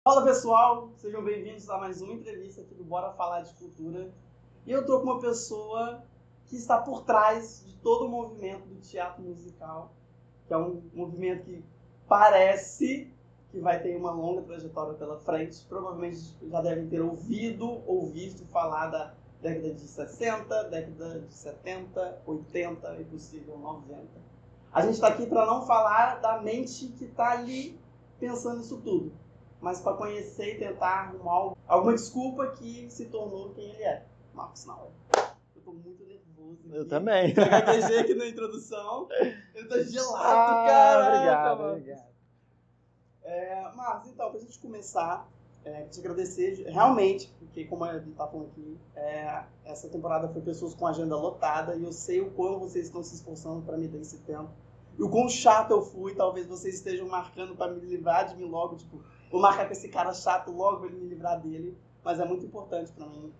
Fala pessoal, sejam bem-vindos a mais uma entrevista aqui do Bora Falar de Cultura. E eu tô com uma pessoa que está por trás de todo o movimento do teatro musical, que é um movimento que parece que vai ter uma longa trajetória pela frente. Provavelmente já devem ter ouvido ou visto falar da década de 60, década de 70, 80 e possível 90. A gente está aqui para não falar da mente que está ali pensando isso tudo, mas para conhecer e tentar arrumar alguma desculpa que se tornou quem ele é. Marcos Nauer. Eu tô muito nervoso aqui. Eu também. Eu gaguejei aqui na introdução. Eu tô gelado, cara. Obrigado. Marcos, então, pra gente começar, te agradecer realmente, porque como a gente tá falando aqui, essa temporada foi pessoas com agenda lotada e eu sei o quão vocês estão se esforçando para me dar esse tempo. E o quão chato eu fui, talvez vocês estejam marcando para me livrar de mim logo, tipo, vou marcar com esse cara chato logo para ele me livrar dele. Mas é muito importante para mim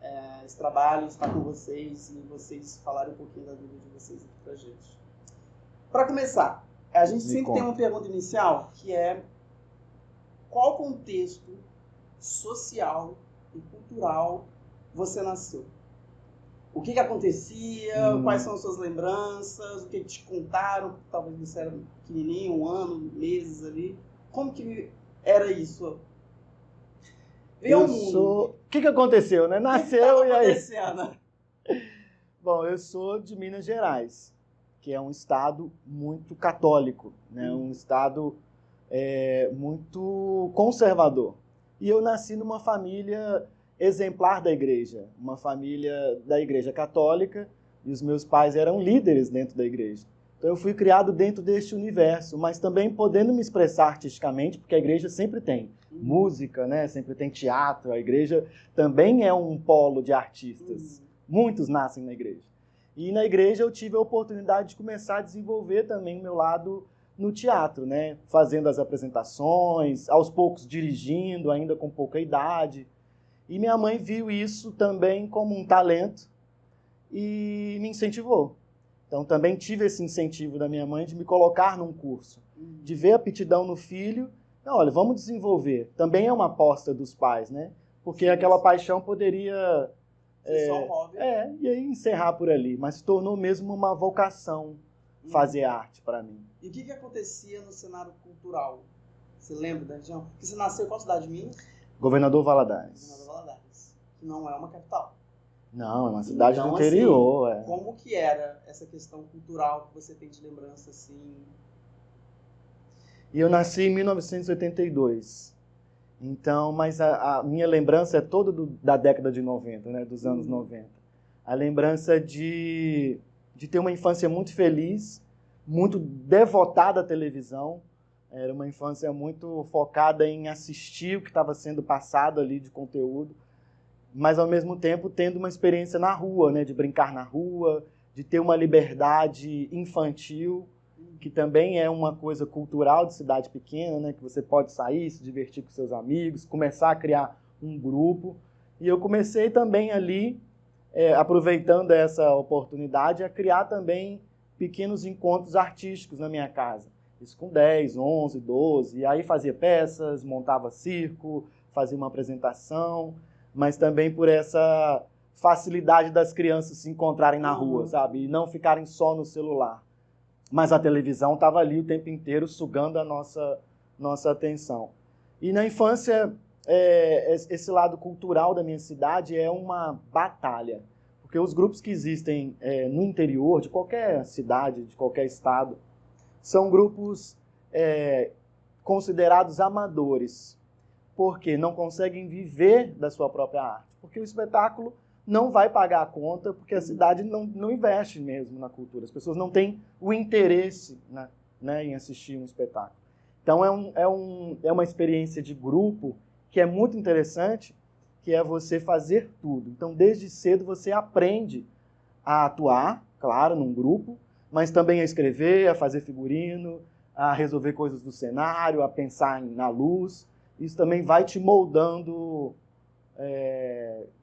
esse trabalho, estar com vocês e vocês falarem um pouquinho da vida de vocês aqui pra gente. Para começar, a gente sempre tem uma pergunta inicial, que é: qual contexto social e cultural você nasceu? O que acontecia? Quais são as suas lembranças? O que te contaram? Talvez você era pequenininho, um ano, meses ali. Como que era isso? Veio ao mundo. O que aconteceu, né? Nasceu e aí... Bom, eu sou de Minas Gerais, que é um estado muito católico, né? Um estado muito conservador. E eu nasci numa família exemplar da igreja, uma família da igreja católica, e os meus pais eram líderes dentro da igreja. Então eu fui criado dentro deste universo, mas também podendo me expressar artisticamente, porque a igreja sempre tem música, né? Sempre tem teatro, a igreja também é um polo de artistas. Muitos nascem na igreja. E na igreja eu tive a oportunidade de começar a desenvolver também o meu lado no teatro, né? Fazendo as apresentações, aos poucos dirigindo, ainda com pouca idade. E minha mãe viu isso também como um talento e me incentivou. Então também tive esse incentivo da minha mãe de me colocar num curso, de ver a aptidão no filho. Não, olha, vamos desenvolver. Também é uma aposta dos pais, né? Porque aquela paixão poderia... só um hobby. E aí encerrar por ali. Mas se tornou mesmo uma vocação fazer arte para mim. E o que acontecia no cenário cultural? Você lembra da região? Porque você nasceu em qual cidade de Minas? Governador Valadares. Governador Valadares, que não é uma capital. Não, é uma cidade então, do interior. Assim, como que era essa questão cultural que você tem de lembrança, assim? E eu nasci em 1982. Então, mas a minha lembrança é toda da década de 90, né? Dos anos 90. A lembrança de ter uma infância muito feliz, muito devotada à televisão. Era uma infância muito focada em assistir o que estava sendo passado ali de conteúdo, mas ao mesmo tempo tendo uma experiência na rua, né? De brincar na rua, de ter uma liberdade infantil, que também é uma coisa cultural de cidade pequena, né? Que você pode sair, se divertir com seus amigos, começar a criar um grupo. E eu comecei também ali, aproveitando essa oportunidade, a criar também pequenos encontros artísticos na minha casa. Isso com 10, 11, 12. E aí fazia peças, montava circo, fazia uma apresentação, mas também por essa facilidade das crianças se encontrarem na rua, sabe? E não ficarem só no celular. Mas a televisão estava ali o tempo inteiro sugando a nossa atenção. E na infância, esse lado cultural da minha cidade é uma batalha. Porque os grupos que existem no interior de qualquer cidade, de qualquer estado, são grupos considerados amadores, porque não conseguem viver da sua própria arte. Porque o espetáculo não vai pagar a conta, porque a cidade não investe mesmo na cultura. As pessoas não têm o interesse, né, em assistir um espetáculo. Então é uma experiência de grupo que é muito interessante, que é você fazer tudo. Então desde cedo você aprende a atuar, claro, num grupo, mas também a escrever, a fazer figurino, a resolver coisas do cenário, a pensar na luz. Isso também vai te moldando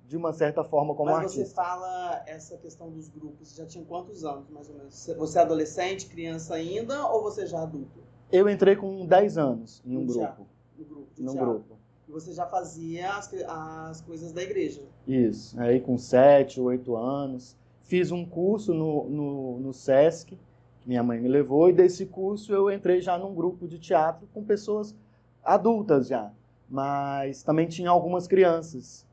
de uma certa forma como artista. Mas você fala essa questão dos grupos, já tinha quantos anos, mais ou menos? Você é adolescente, criança ainda, ou você já adulto? Eu entrei com 10 anos em um grupo. Num grupo. E você já fazia as coisas da igreja. Isso. Aí com 7, 8 anos. Fiz um curso no Sesc, que minha mãe me levou, e desse curso eu entrei já num grupo de teatro com pessoas adultas já. Mas também tinha algumas crianças,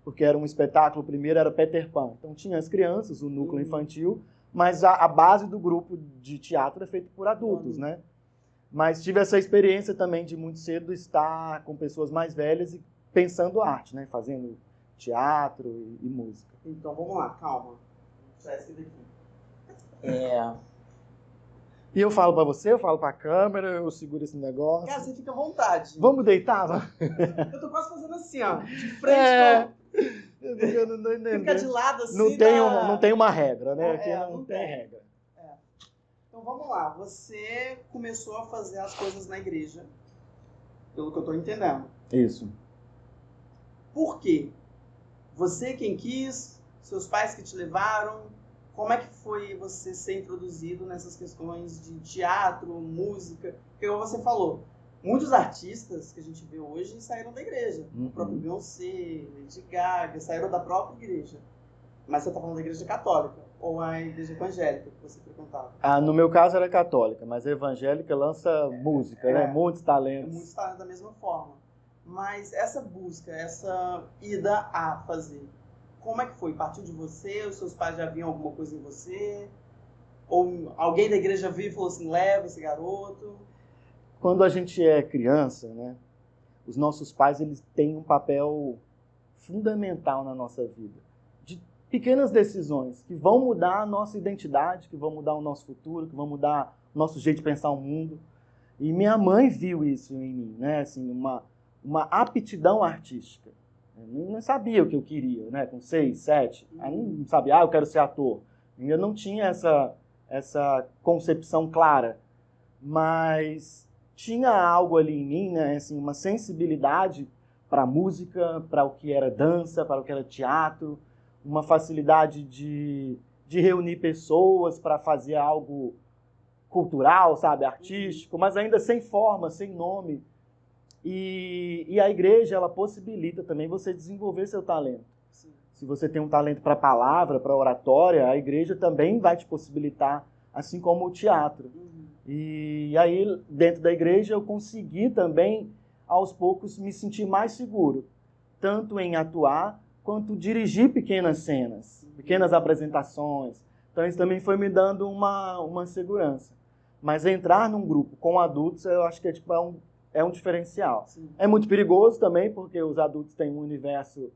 porque era um espetáculo, o primeiro era Peter Pan. Então tinha as crianças, o núcleo infantil, mas a base do grupo de teatro é feito por adultos, né? Mas tive essa experiência também de muito cedo estar com pessoas mais velhas e pensando arte, né? Fazendo teatro e música. Então vamos lá, calma. Já esse daqui. E eu falo pra você, eu falo pra câmera, eu seguro esse negócio. Cara, você fica à vontade. Vamos deitar? Eu tô quase fazendo assim, ó. De frente, Eu não tô entendendo. Fica de lado assim. Não tem uma regra, né? Aqui não tem regra. Então vamos lá. Você começou a fazer as coisas na igreja, pelo que eu tô entendendo. Isso. Por quê? Você quem quis? Seus pais que te levaram? Como é que foi você ser introduzido nessas questões de teatro, música? Porque como você falou, muitos artistas que a gente vê hoje saíram da igreja. O próprio Beyoncé, Lady Gaga, saíram da própria igreja. Mas você está falando da igreja católica ou a igreja evangélica que você frequentava? No meu caso era católica, mas a evangélica lança música, né? Muitos talentos. Muitos talentos da mesma forma. Mas essa busca, essa ida a fazer, como é que foi? Partiu de você? Os seus pais já viam alguma coisa em você? Ou alguém da igreja viu e falou assim, leva esse garoto? Quando a gente é criança, né? Os nossos pais, eles têm um papel fundamental na nossa vida. De pequenas decisões que vão mudar a nossa identidade, que vão mudar o nosso futuro, que vão mudar o nosso jeito de pensar o mundo. E minha mãe viu isso em mim, né? Assim, uma aptidão artística. Eu não sabia o que eu queria, né? Com 6, 7. Eu não sabia, eu quero ser ator. Eu não tinha essa concepção clara. Mas tinha algo ali em mim, né? Assim, uma sensibilidade para a música, para o que era dança, para o que era teatro, uma facilidade de reunir pessoas para fazer algo cultural, sabe? Artístico, mas ainda sem forma, sem nome. E a igreja, ela possibilita também você desenvolver seu talento. Sim. Se você tem um talento para palavra, para oratória, a igreja também vai te possibilitar, assim como o teatro. E aí, dentro da igreja, eu consegui também, aos poucos, me sentir mais seguro. Tanto em atuar, quanto dirigir pequenas cenas, pequenas apresentações. Então, isso também foi me dando uma segurança. Mas entrar num grupo com adultos, eu acho que é um diferencial. Sim. É muito perigoso também, porque os adultos têm um universo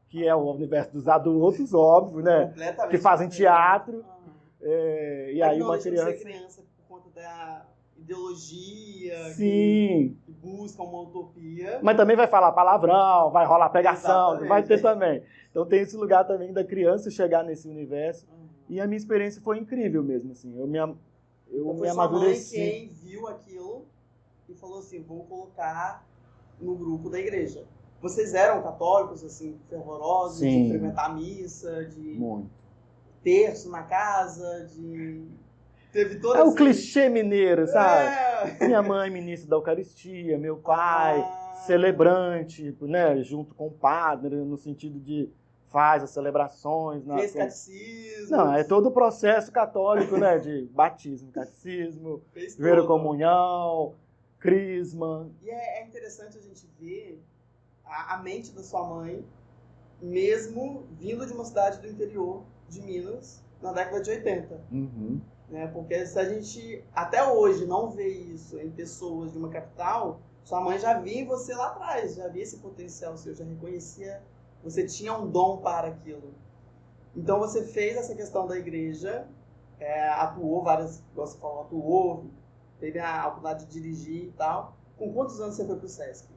que é o universo dos adultos, óbvio, né? Que fazem teatro. E aí uma criança... Ser criança por conta da ideologia, sim, que busca uma utopia. Mas também vai falar palavrão, vai rolar pegação, exatamente, vai ter também. Então tem esse lugar também da criança chegar nesse universo. E a minha experiência foi incrível mesmo, assim. Eu me amadureci. Sua mãe quem viu aquilo e falou assim, vou colocar no grupo da igreja. Vocês eram católicos, assim, fervorosos, sim, de frequentar a missa, de muito terço na casa, de... Teve todo o clichê mineiro, sabe? Minha mãe, ministra da Eucaristia, meu pai, celebrante, né? Junto com o padre, no sentido de faz as celebrações. Fez catecismo. Não, é todo o processo católico, né? De batismo, catecismo, primeira comunhão, crisma. E é interessante a gente ver a mente da sua mãe, mesmo vindo de uma cidade do interior de Minas, na década de 80. Né? Porque se a gente, até hoje, não vê isso em pessoas de uma capital, sua mãe já via em você lá atrás, já via esse potencial seu, já reconhecia, você tinha um dom para aquilo. Então você fez essa questão da igreja, atuou várias, igual você falou, atuou, teve a oportunidade de dirigir e tal. Com quantos anos você foi pro Sesc?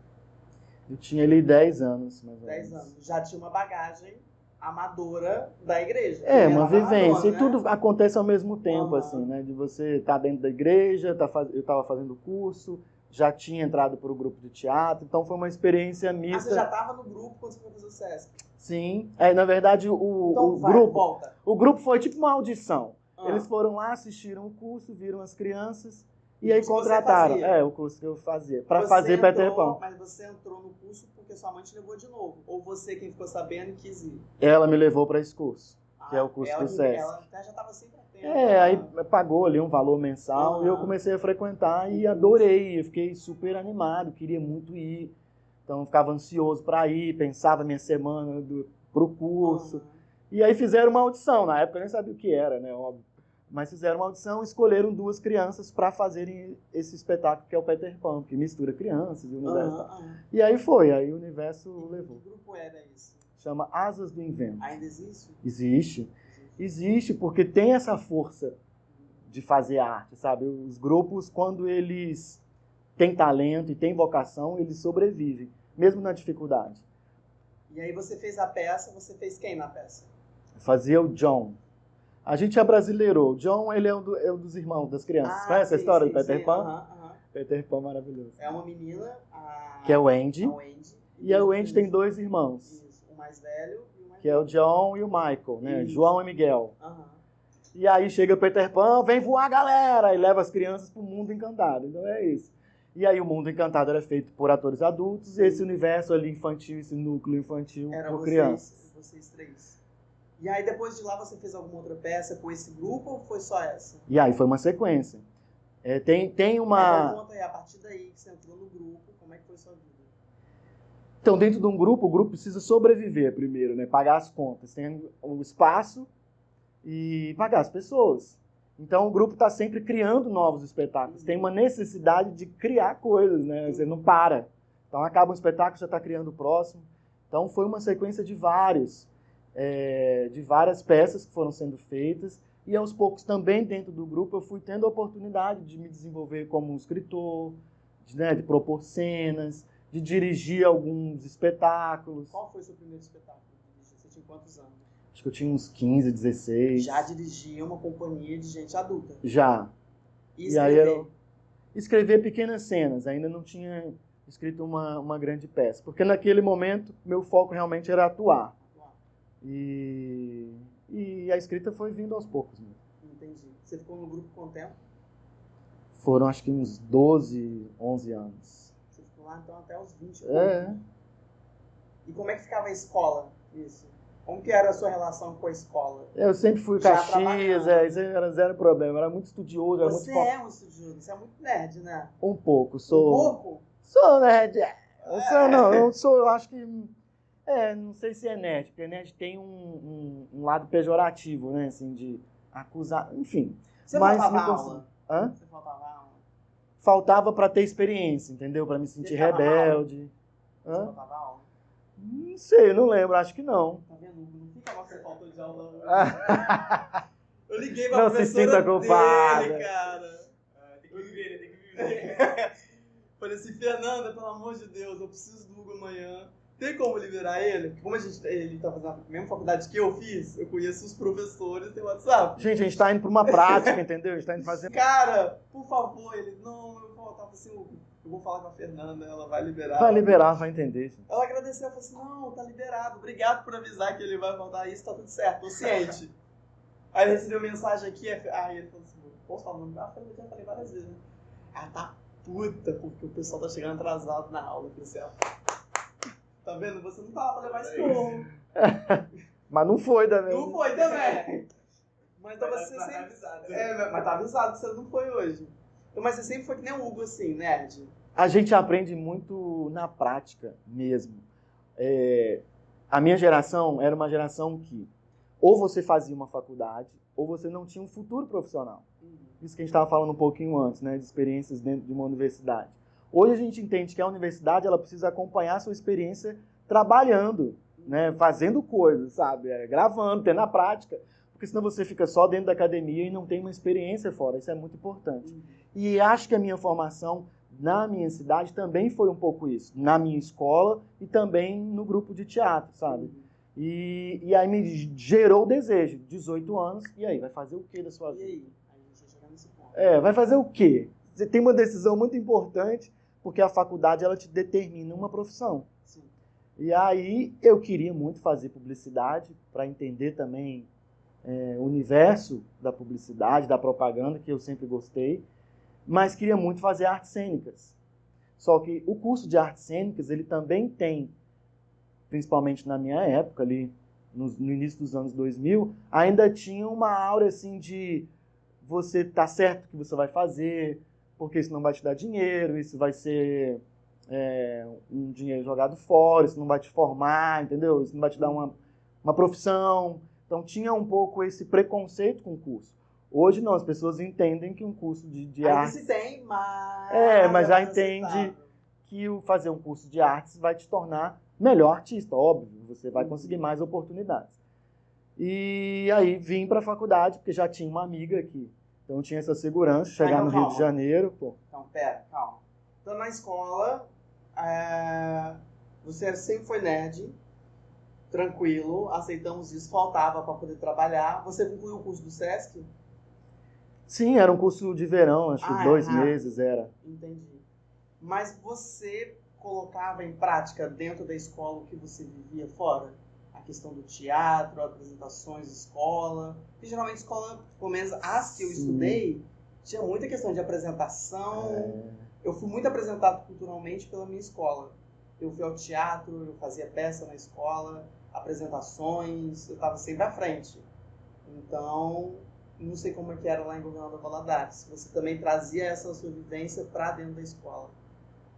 Eu tinha ali 10 anos, mais ou menos. 10 anos. Já tinha uma bagagem amadora da igreja. Uma vivência. E tudo acontece ao mesmo tempo, assim, né? De você estar dentro da igreja, eu estava fazendo curso, já tinha entrado para o grupo de teatro, então foi uma experiência mista. Você já estava no grupo quando você foi fazer o Sesc? Sim. Na verdade, o grupo foi tipo uma audição. Eles foram lá, assistiram o curso, viram as crianças E aí contrataram, o curso que eu fazia, para fazer Peter Pan. Mas você entrou no curso porque sua mãe te levou de novo? Ou você, quem ficou sabendo, quis ir? Ela me levou para esse curso, que é o curso do SESC. Ela já estava sempre atenta. Aí pagou ali um valor mensal e eu comecei a frequentar e adorei. Eu fiquei super animado, queria muito ir. Então eu ficava ansioso para ir, pensava minha semana pro curso. E aí fizeram uma audição, na época eu nem sabia o que era, né, óbvio. Mas fizeram uma audição e escolheram 2 crianças para fazerem esse espetáculo que é o Peter Pan, que mistura crianças e o universo. E aí o universo levou. Que grupo era esse? Chama Asas do Invento. Ainda existe? Existe porque tem essa força de fazer arte, sabe? Os grupos, quando eles têm talento e têm vocação, eles sobrevivem, mesmo na dificuldade. E aí você fez a peça, você fez quem na peça? Fazia o John. A gente abrasileirou. O John, ele é um dos irmãos das crianças. Conhece a história do Peter Pan? Peter Pan maravilhoso. É uma menina, que é o Andy. E o Andy tem 2 irmãos. Isso, o mais velho e o mais que é o John e o Michael, né? João e Miguel. E aí chega o Peter Pan, vem voar, galera! E leva as crianças pro mundo encantado. Então é isso. E aí o mundo encantado era feito por atores adultos, e esse universo ali infantil, esse núcleo infantil por crianças. Vocês 3. E aí depois de lá você fez alguma outra peça com esse grupo ou foi só essa? E aí foi uma sequência. Tem uma... Então conta aí, a partir daí que você entrou no grupo, como é que foi sua vida? Então dentro de um grupo, o grupo precisa sobreviver primeiro, né? Pagar as contas. Tem o espaço e pagar as pessoas. Então o grupo está sempre criando novos espetáculos. Tem uma necessidade de criar coisas, né? Você não para. Então acaba um espetáculo, já está criando o próximo. Então foi uma sequência de várias peças que foram sendo feitas. E aos poucos também dentro do grupo eu fui tendo a oportunidade de me desenvolver como um escritor, de propor cenas, de dirigir alguns espetáculos. Qual foi o seu primeiro espetáculo? Você tinha quantos anos? Acho que eu tinha uns 15, 16. Já dirigia uma companhia de gente adulta? Já. E aí escrever pequenas cenas, ainda não tinha escrito uma grande peça. Porque naquele momento, meu foco realmente era atuar. E a escrita foi vindo aos poucos mesmo. Entendi. Você ficou no grupo quanto tempo? Foram acho que uns 12, 11 anos. Você ficou lá então até os 20 anos. E como é que ficava a escola? Isso. Como que era a sua relação com a escola? Eu sempre fui Caxias, isso era zero problema. Eu era muito estudioso. Você é um estudioso, você é muito nerd, né? Um pouco, sou. Um pouco? Sou nerd. Eu acho que... não sei se é nerd, porque nerd tem um lado pejorativo, né? Assim, de acusar, enfim. Você faltava aula? Hã? Você faltava aula? Faltava para ter experiência, entendeu? Para me sentir rebelde. Você faltava aula? Não sei, não lembro, acho que não. Tá vendo? Não fica mal que você faltou de aula. Eu liguei pra professora se sinta culpada. dele, cara. Tem que viver, tem que viver. Falei assim, Fernanda, pelo amor de Deus, eu preciso do Hugo amanhã. Tem como liberar ele? Como ele tá fazendo a mesma faculdade que eu fiz, eu conheço os professores, tem WhatsApp. Gente, a gente tá indo pra uma prática, entendeu? A gente tá indo fazer... Cara, por favor, ele... Não, eu faltava assim, eu vou falar com a Fernanda, ela vai liberar. Vai liberar, vai entender. Gente. Ela agradeceu, ela falou assim, não, tá liberado, obrigado por avisar que ele vai voltar, isso tá tudo certo, tô ciente. Aí ele recebeu mensagem aqui, aí ele falou assim, posso falar o nome? Ah, eu já falei várias vezes, né? Ela tá puta, porque o pessoal tá chegando atrasado na aula, do céu. Tá vendo? Você não tava pra levar esse porro. Mas não foi também. Não foi também. Mas você sempre... Tá avisado. Mas tá avisado que você não foi hoje. Então, mas você sempre foi que nem o Hugo, assim, nerd. A gente aprende muito na prática mesmo. A minha geração era uma geração que ou você fazia uma faculdade ou você não tinha um futuro profissional. Isso que a gente estava falando um pouquinho antes, né, de experiências dentro de uma universidade. Hoje a gente entende que a universidade ela precisa acompanhar a sua experiência trabalhando, né, fazendo coisas, sabe? Gravando, tendo a prática. Porque senão você fica só dentro da academia e não tem uma experiência fora. Isso é muito importante. E acho que a minha formação na minha cidade também foi um pouco isso. Na minha escola e também no grupo de teatro, sabe? E aí me gerou o desejo. 18 anos, e aí? Vai fazer o quê da sua vida? E aí? A gente vai chegar nesse ponto. Vai fazer o quê? Você tem uma decisão muito importante, porque a faculdade ela te determina uma profissão. Sim. E aí eu queria muito fazer publicidade para entender também o universo da publicidade, da propaganda, que eu sempre gostei. mas queria muito fazer artes cênicas. Só que o curso de artes cênicas, ele também tem, principalmente na minha época, ali no início dos anos 2000, ainda tinha uma aura assim de você tá certo o que você vai fazer, porque isso não vai te dar dinheiro, isso vai ser um dinheiro jogado fora, isso não vai te formar, entendeu? Isso não vai te dar uma profissão. Então tinha um pouco esse preconceito com o curso. Hoje não, as pessoas entendem que um curso de Ainda artes... se tem, mas... mas já mais entende aceitável. que fazer um curso de artes vai te tornar melhor artista, óbvio. Você vai conseguir mais oportunidades. E aí vim para a faculdade, porque já tinha uma amiga aqui. Então tinha essa segurança, chegar no Rio de Janeiro, pô. Então, pera, calma. Então, na escola, você sempre foi nerd, tranquilo, aceitamos isso, faltava para poder trabalhar. Você concluiu o curso do SESC? Sim, era um curso de verão, acho que 2 rápido. meses era. Entendi. Mas você colocava em prática dentro da escola o que você vivia fora? A questão do teatro, apresentações, escola. Porque geralmente escola, pelo menos as que eu estudei, tinha muita questão de apresentação. Eu fui muito apresentado culturalmente pela minha escola. Eu fui ao teatro, eu fazia peça na escola, apresentações, eu estava sempre à frente. Então, não sei como é que era lá em Governador Valadares. Se você também trazia essa sua vivência para dentro da escola.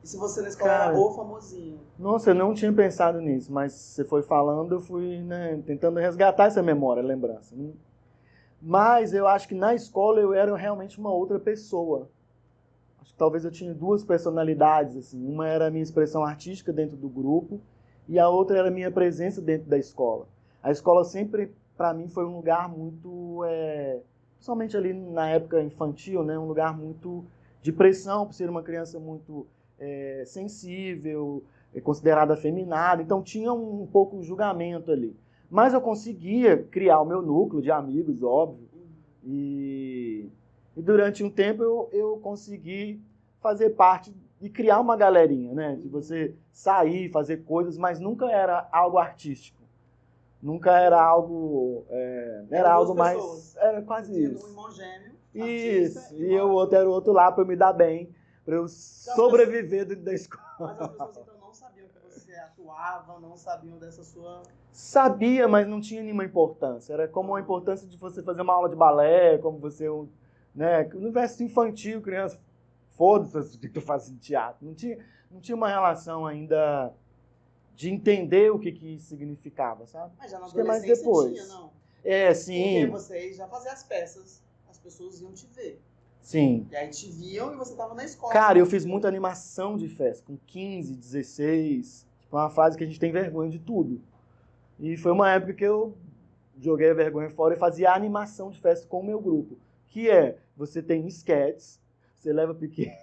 E se você na escola era o famosinho? Nossa, eu não tinha pensado nisso, mas você foi falando, eu fui tentando resgatar essa memória, lembrança. Mas eu acho que na escola eu era realmente uma outra pessoa. Acho que talvez eu tinha 2 personalidades, assim. Uma era a minha expressão artística dentro do grupo e a outra era a minha presença dentro da escola. A escola sempre, para mim, foi um lugar muito, principalmente ali na época infantil, né, um lugar muito de pressão, por ser uma criança muito sensível, considerada afeminada. Então tinha um pouco de julgamento ali. Mas eu conseguia criar o meu núcleo de amigos, óbvio. E durante um tempo eu consegui fazer parte e criar uma galerinha, né? De você sair, fazer coisas, mas nunca era algo artístico. Nunca era algo... era algo mais... pessoas. Era quase isso. Um irmão gêmeo. Isso. E o outro era o outro lá para eu me dar bem, para eu sobreviver dentro da escola. Mas as pessoas então não sabiam que você atuava, não sabiam dessa sua... Sabia, mas não tinha nenhuma importância. Era como a importância de você fazer uma aula de balé, como você... Né? Universo infantil, criança, foda-se o que tu faz em teatro. Não tinha uma relação ainda de entender o que isso significava, sabe? Mas já na acho que é mais adolescência depois. tinha, não? Sim. Porque vocês já faziam as peças, as pessoas iam te ver. Sim. E aí te viam e você tava na escola. Cara, eu fiz muita animação de festa, com 15, 16. Tipo, uma fase que a gente tem vergonha de tudo. E foi uma época que eu joguei a vergonha fora e fazia animação de festa com o meu grupo. Que você tem sketches, você leva pequenos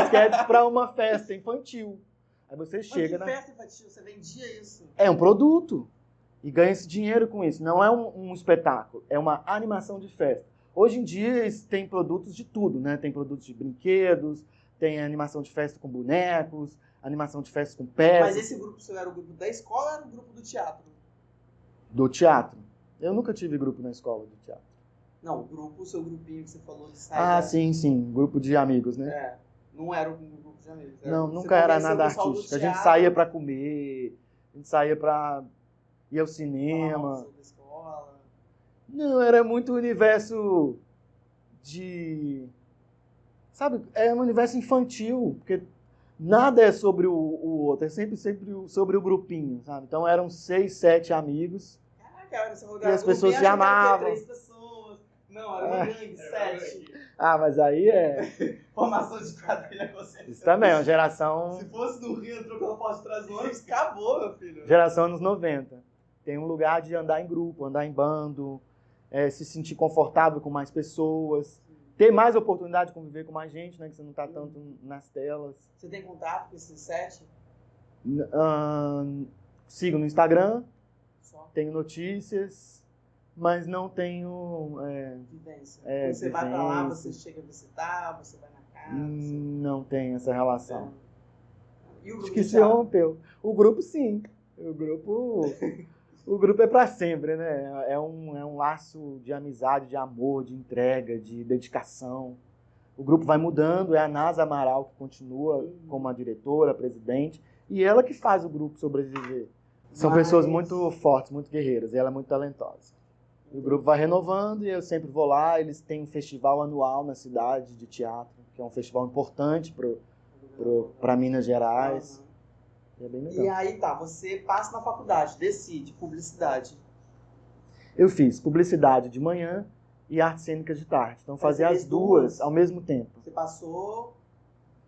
sketches para uma festa infantil. Aí você chega... Mas que festa infantil? Você vendia isso? É um produto. E ganha-se dinheiro com isso. Não é um espetáculo, é uma animação de festa. Hoje em dia tem produtos de tudo, né? Tem produtos de brinquedos, tem animação de festa com bonecos, animação de festa com peças. Mas esse grupo seu era o grupo da escola ou era o grupo do teatro? Do teatro. Eu nunca tive grupo na escola de teatro. Não, o seu grupinho que você falou de sair. Sim. Grupo de amigos, né? Não era um grupo de amigos. Não, nunca era nada artístico. A gente saía pra comer, a gente saía pra ir ao cinema. Não, era muito universo de... Sabe, é um universo infantil, porque nada é sobre o outro, é sempre sobre o grupinho, sabe? Então eram 6, 7 amigos. Caraca, você falou e as pessoas se amavam. 3 pessoas. Não, era uma gangue, 7. Mas aí Formação de quadrilha com você. Isso também, uma geração... Se fosse no Rio, entrou pela porta de trás do ônibus, acabou, meu filho. Geração anos 90. Tem um lugar de andar em grupo, andar em bando, se sentir confortável com mais pessoas, ter mais oportunidade de conviver com mais gente, né? Que você não está tanto nas telas. Você tem contato com esses 7? Sigo no Instagram, tenho notícias, mas não tenho... vivência. Você vai para lá, você chega a visitar, você vai na casa? Não tem essa relação. E o grupo Acho que se rompeu. O grupo, sim. O grupo... O grupo é para sempre, né? É um laço de amizade, de amor, de entrega, de dedicação. O grupo vai mudando, é a Nasa Amaral que continua como a diretora, a presidente, e ela que faz o grupo sobreviver. São pessoas muito fortes, muito guerreiras, e ela é muito talentosa. O grupo vai renovando e eu sempre vou lá. Eles têm um festival anual na cidade de teatro, que é um festival importante para Minas Gerais. E é bem legal. E aí tá, você passa na faculdade, decide, publicidade. Eu fiz publicidade de manhã e artes cênicas de tarde. Então fazia as duas ao mesmo tempo. Você passou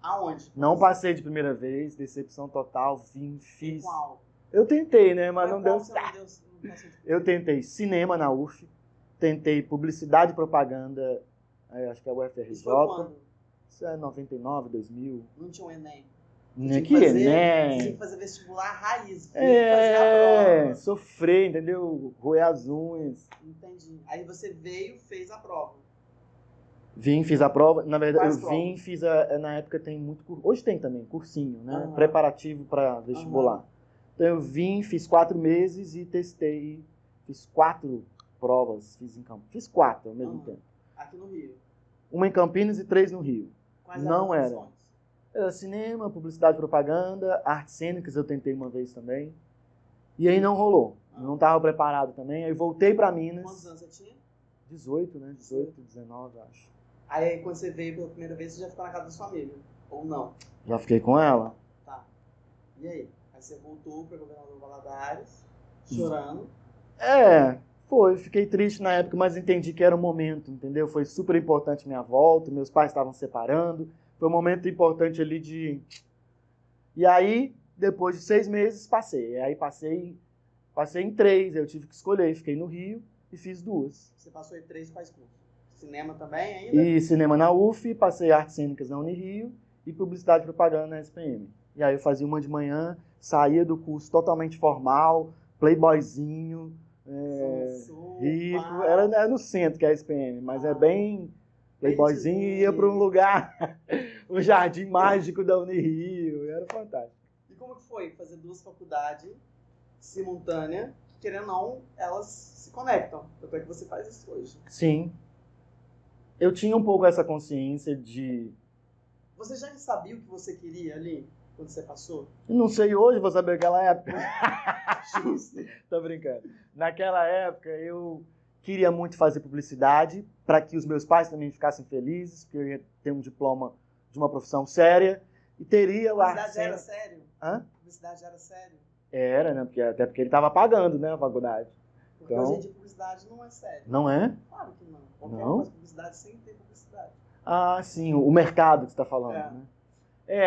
aonde? Não passei de primeira vez, decepção total, fiz. Qual? Eu tentei, né, mas não deu Você não deu, não passou de Eu tentei cinema na UF, tentei publicidade e propaganda, acho que é o UFRJ. Isso foi quando? Isso é 99, 2000. Não tinha um Enem. Que Você Enem? tinha que fazer vestibular raiz. Fazer a prova. Sofrer, entendeu? Roer as unhas. Entendi. Aí você veio, fez a prova. Vim, fiz a prova. Na verdade, Quais eu vim, provas? fiz na época tem muito curso. Hoje tem também, cursinho, né? Aham. Preparativo para vestibular. Então eu vim, fiz 4 meses e testei. Fiz 4 provas, fiz em campo. Fiz 4 ao mesmo tempo. Aqui no Rio. Uma em Campinas e 3 no Rio. Quais Não eram as era. opções? Era cinema, publicidade, propaganda, artes cênicas eu tentei uma vez também. E aí não rolou. Não estava preparado também. Aí voltei para Minas. Quantos anos você tinha? 18, né? 18, 19, acho. Aí quando você veio pela primeira vez, você já ficou na casa da sua família. Ou não? Já fiquei com ela. Tá. E aí? Aí você voltou para Governador Valadares, chorando. Foi. Fiquei triste na época, mas entendi que era o momento, entendeu? Foi super importante minha volta. Meus pais estavam separando. Foi um momento importante ali de... E aí, depois de 6 meses, passei. E aí passei em 3, eu tive que escolher. Fiquei no Rio e fiz 2. Você passou em 3 quais cursos? Cinema também ainda? E cinema na UF, passei artes cênicas na Unirio e publicidade e propaganda na SPM. E aí eu fazia uma de manhã, saía do curso totalmente formal, playboyzinho, rico. Era no centro, que é a SPM, mas é bem... Playboyzinho e ia para um lugar, o jardim mágico da Unirio, era fantástico. E como que foi fazer 2 faculdades simultâneas, que querendo ou não, elas se conectam? Tanto é que você faz isso hoje. Sim. Eu tinha um pouco essa consciência de... Você já sabia o que você queria ali, quando você passou? Eu não sei hoje, vou saber aquela época. Justo. Tô brincando. Naquela época eu queria muito fazer publicidade, para que os meus pais também ficassem felizes, porque eu ia ter um diploma de uma profissão séria, e teria lá... Publicidade já era sério? Hã? Publicidade já era sério? Era, né? Até porque ele estava pagando, né, a faculdade. Porque Então... hoje em dia publicidade não é sério. Não é? Claro que não. Qualquer Não? um faz publicidade sem ter publicidade. Ah, sim, o mercado que você está falando, né?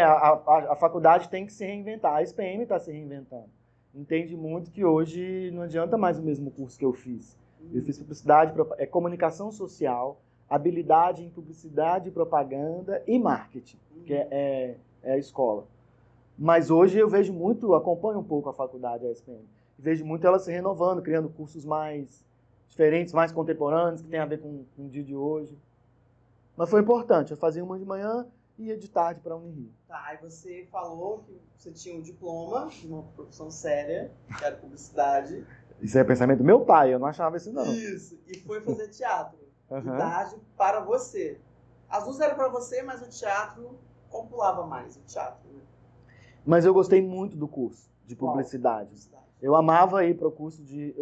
A faculdade tem que se reinventar, a SPM está se reinventando. Entende muito que hoje não adianta mais o mesmo curso que eu fiz. Eu fiz publicidade, comunicação social, habilidade em publicidade, propaganda e marketing, que é a escola. Mas hoje eu vejo muito, acompanho um pouco a faculdade, a SPM, vejo muito ela se renovando, criando cursos mais diferentes, mais contemporâneos, que tem a ver com o dia de hoje. Mas foi importante, eu fazia uma de manhã e ia de tarde para a Unirio. Tá, aí você falou que você tinha um diploma de uma profissão séria, que era publicidade. Isso é pensamento do meu pai, eu não achava isso não. Isso, e foi fazer teatro. Uhum. Idade para você. As duas eram para você, mas o teatro populava mais, o teatro, né? Mas eu gostei muito do curso de publicidade. Eu amava ir para o curso de...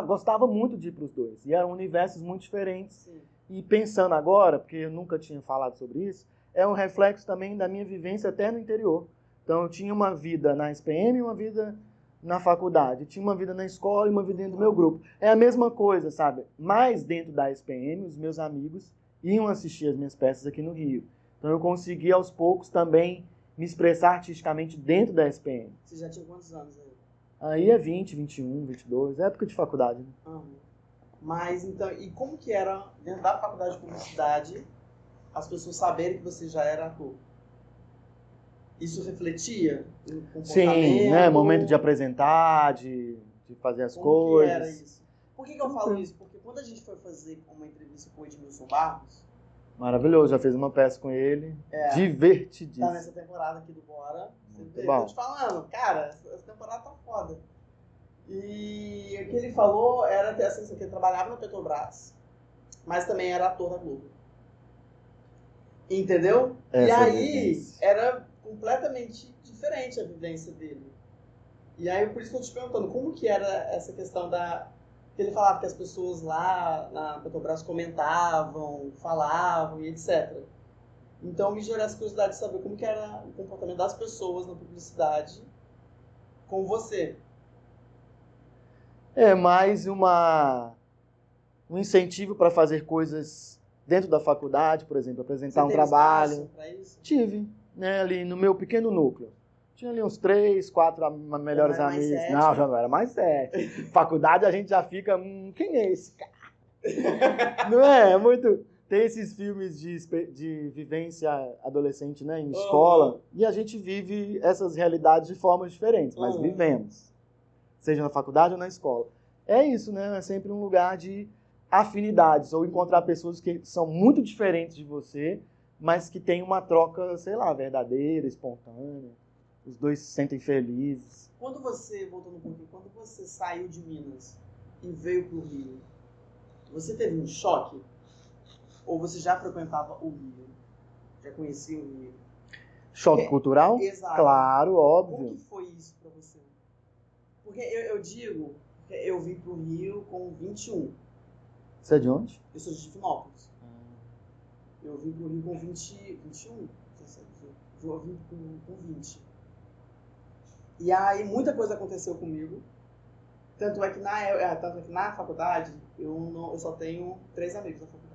gostava muito de ir para os dois. E eram universos muito diferentes. Sim. E pensando agora, porque eu nunca tinha falado sobre isso, é um reflexo também da minha vivência até no interior. Então eu tinha uma vida na SPM e uma vida na faculdade. Eu tinha uma vida na escola e uma vida dentro do meu grupo. É a mesma coisa, sabe? Mas dentro da SPM, os meus amigos iam assistir as minhas peças aqui no Rio. Então eu consegui aos poucos também me expressar artisticamente dentro da SPM. Você já tinha quantos anos aí? Aí é 20, 21, 22, é época de faculdade, né? Mas então, e como que era dentro da faculdade de publicidade as pessoas saberem que você já era ator? Isso refletia no comportamento? Sim, né? Momento de apresentar, de fazer as coisas. Que era isso? Por que eu falo isso? Porque quando a gente foi fazer uma entrevista com o Edmilson Barros... Maravilhoso, já fez uma peça com ele. Divertidíssimo. Tá nessa temporada aqui do Bora. Muito bom. Tô te falando, cara, essa temporada tá foda. E o que ele falou era que, assim, que ele trabalhava na Petrobras, mas também era ator da Globo. Entendeu? E Essa aí vivência. era completamente diferente a vivência dele. E aí por isso que eu tô te perguntando, como que era essa questão da... que ele falava que as pessoas lá na Petrobras comentavam, falavam e etc. Então me gerou essa curiosidade de saber como que era o comportamento das pessoas na publicidade com você. É mais um incentivo para fazer coisas dentro da faculdade, por exemplo, apresentar Você um teve trabalho. espaço para isso? Tive, né, ali no meu pequeno núcleo. Tinha ali uns 3, 4 melhores Já não era mais amigos. 7. Não, já não era mais 7. Faculdade a gente já fica, quem é esse cara? Não é? É muito... Tem esses filmes de vivência adolescente, né, em escola, e a gente vive essas realidades de formas diferentes, mas vivemos. Seja na faculdade ou na escola. É isso, né? É sempre um lugar de afinidades, ou encontrar pessoas que são muito diferentes de você, mas que tem uma troca, sei lá, verdadeira, espontânea. Os dois se sentem felizes. Quando você, voltando um pouquinho, quando você saiu de Minas e veio para o Rio, você teve um choque? Ou você já frequentava o Rio? Já conhecia o Rio? Choque cultural? Exato. Claro, óbvio. Como que foi isso para você? Porque eu digo, eu vim para o Rio com 21. Você é de onde? Eu sou de Divinópolis. Eu vim para o Rio com 21. Eu vim com 20. E aí muita coisa aconteceu comigo. Tanto é que na faculdade eu só tenho 3 amigos na faculdade.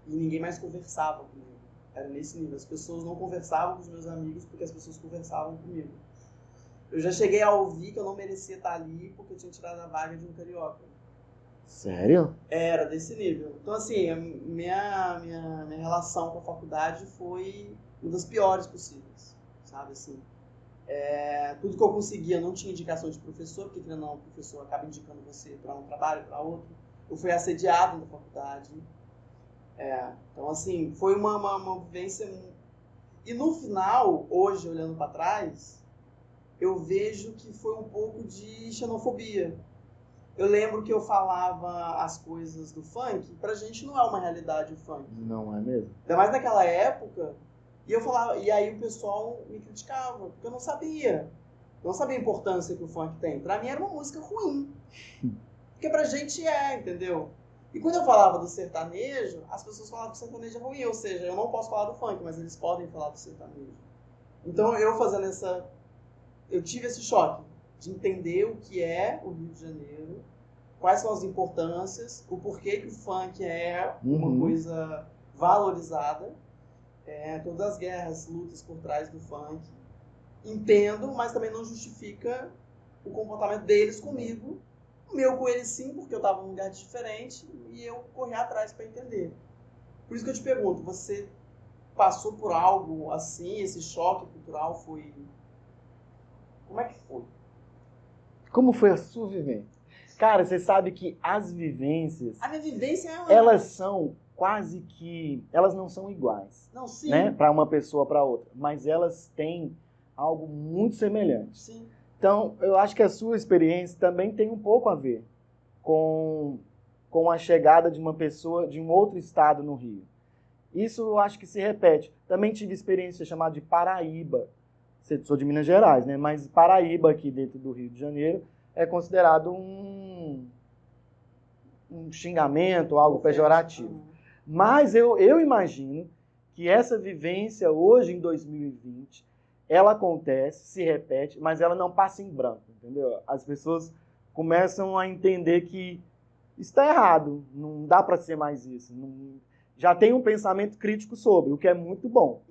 E ninguém mais conversava comigo. Era nesse nível. As pessoas não conversavam com os meus amigos porque as pessoas conversavam comigo. Eu já cheguei a ouvir que eu não merecia estar ali porque eu tinha tirado a vaga de um carioca. Sério? Era desse nível. Então, assim, a minha relação com a faculdade foi uma das piores possíveis, sabe, assim. Tudo que eu conseguia não tinha indicação de professor, porque querendo ou não, o professor acaba indicando você para um trabalho, para outro. Eu fui assediado na faculdade. Então, assim, foi uma vivência... E no final, hoje, olhando para trás, eu vejo que foi um pouco de xenofobia. Eu lembro que eu falava as coisas do funk, pra gente não é uma realidade o funk. Não é mesmo? Ainda mais naquela época, e eu falava, e aí o pessoal me criticava, porque eu não sabia. Eu não sabia a importância que o funk tem. Pra mim era uma música ruim. Porque pra gente entendeu? E quando eu falava do sertanejo, as pessoas falavam que o sertanejo é ruim, ou seja, eu não posso falar do funk, mas eles podem falar do sertanejo. Então eu tive esse choque de entender o que é o Rio de Janeiro, quais são as importâncias, o porquê que o funk é uma coisa valorizada, todas as guerras, lutas por trás do funk. Entendo, mas também não justifica o comportamento deles comigo. O meu com eles sim, porque eu estava num lugar diferente e eu corri atrás para entender. Por isso que eu te pergunto, você passou por algo assim, esse choque cultural foi... Como é que foi? Como foi a sua vivência? Cara, você sabe que as vivências... A minha vivência é uma... Elas são quase que... Elas não são iguais. Não, sim. Né? Para uma pessoa, para outra. Mas elas têm algo muito semelhante. Sim. Então, eu acho que a sua experiência também tem um pouco a ver com a chegada de uma pessoa de um outro estado no Rio. Isso eu acho que se repete. Também tive experiência chamada de Paraíba. Sou de Minas Gerais, né? Mas Paraíba, aqui dentro do Rio de Janeiro, é considerado um xingamento, algo pejorativo. Mas eu imagino que essa vivência hoje, em 2020, ela acontece, se repete, mas ela não passa em branco, entendeu? As pessoas começam a entender que está errado, não dá para ser mais isso. Já tem um pensamento crítico sobre, o que é muito bom,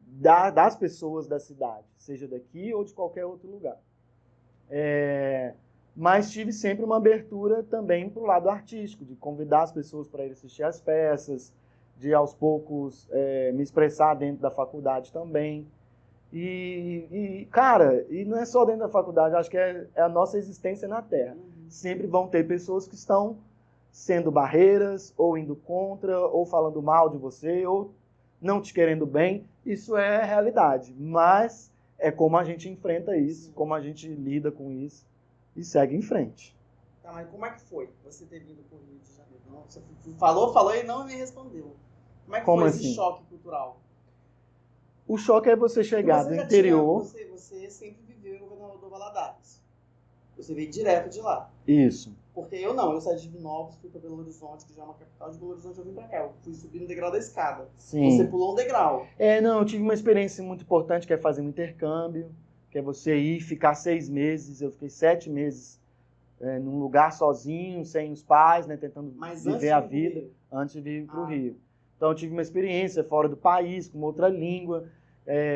das pessoas da cidade, seja daqui ou de qualquer outro lugar. Mas tive sempre uma abertura também para o lado artístico, de convidar as pessoas para ir assistir as peças, de aos poucos me expressar dentro da faculdade também. Cara, e não é só dentro da faculdade, acho que é a nossa existência na Terra. Sempre vão ter pessoas que estão sendo barreiras, ou indo contra, ou falando mal de você, ou não te querendo bem. Isso é realidade, mas é como a gente enfrenta isso, como a gente lida com isso. e segue em frente. Tá, mas como é que foi você ter vindo pro Rio de Janeiro? Não, você falou e não me respondeu. Como é que Como foi assim? esse choque cultural? O choque é você chegar Porque do você já interior... você sempre viveu em Governador Valadares. Você veio direto de lá. Isso. Porque eu não, eu saí de Divinópolis, fui para Belo Horizonte, que já é uma capital. De Belo Horizonte eu vim para cá, eu fui subindo o degrau da escada. Sim. Você pulou um degrau. Não, eu tive uma experiência muito importante, que é fazer um intercâmbio, que é você ir ficar 6 meses, eu fiquei 7 meses num lugar sozinho, sem os pais, né, tentando viver a vida, antes de vir para o Rio. Então eu tive uma experiência fora do país, com outra língua,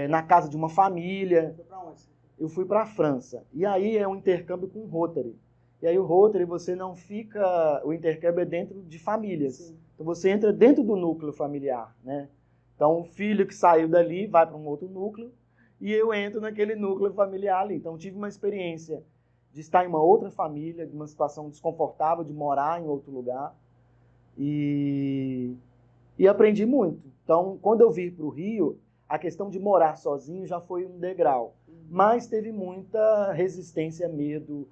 na casa de uma família. Foi para onde? Eu fui para a França. E aí é um intercâmbio com o Rotary. E aí o Rotary, você não fica... O intercâmbio é dentro de famílias. Sim. Então você entra dentro do núcleo familiar, né? Então o filho que saiu dali vai para um outro núcleo e eu entro naquele núcleo familiar ali. Então eu tive uma experiência de estar em uma outra família, de uma situação desconfortável, de morar em outro lugar. E aprendi muito. Então, quando eu vim para o Rio, a questão de morar sozinho já foi um degrau. Mas teve muita resistência, medo,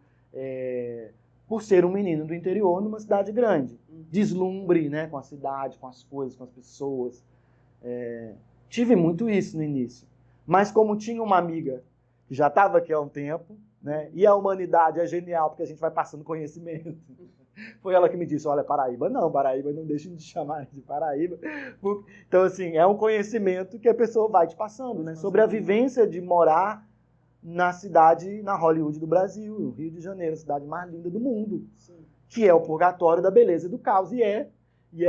por ser um menino do interior numa cidade grande. Deslumbre, né, com a cidade, com as coisas, com as pessoas. Tive muito isso no início. Mas como tinha uma amiga que já estava aqui há um tempo, né, e a humanidade é genial porque a gente vai passando conhecimento. Foi ela que me disse, olha, Paraíba não deixem de chamar de Paraíba. Então, assim, é um conhecimento que a pessoa vai te passando, né, sobre a vivência de morar na cidade, na Hollywood do Brasil, no Rio de Janeiro, a cidade mais linda do mundo. Sim. Que é o purgatório da beleza e do caos, e é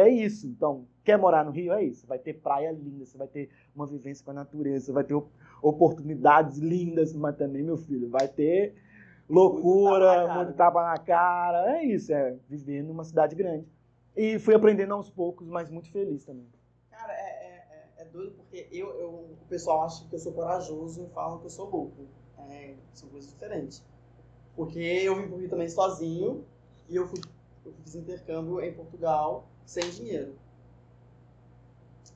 isso. Então, quer morar no Rio? É isso. Você vai ter praia linda, você vai ter uma vivência com a natureza, você vai ter oportunidades lindas, mas também, meu filho, vai ter loucura, muito tapa na cara. É isso, viver numa cidade grande. E fui aprendendo aos poucos, mas muito feliz também. Cara, é doido porque o pessoal acha que eu sou corajoso e falam que eu sou louco. São coisas diferentes. Porque eu vim pro Rio também sozinho e eu fiz intercâmbio em Portugal sem dinheiro.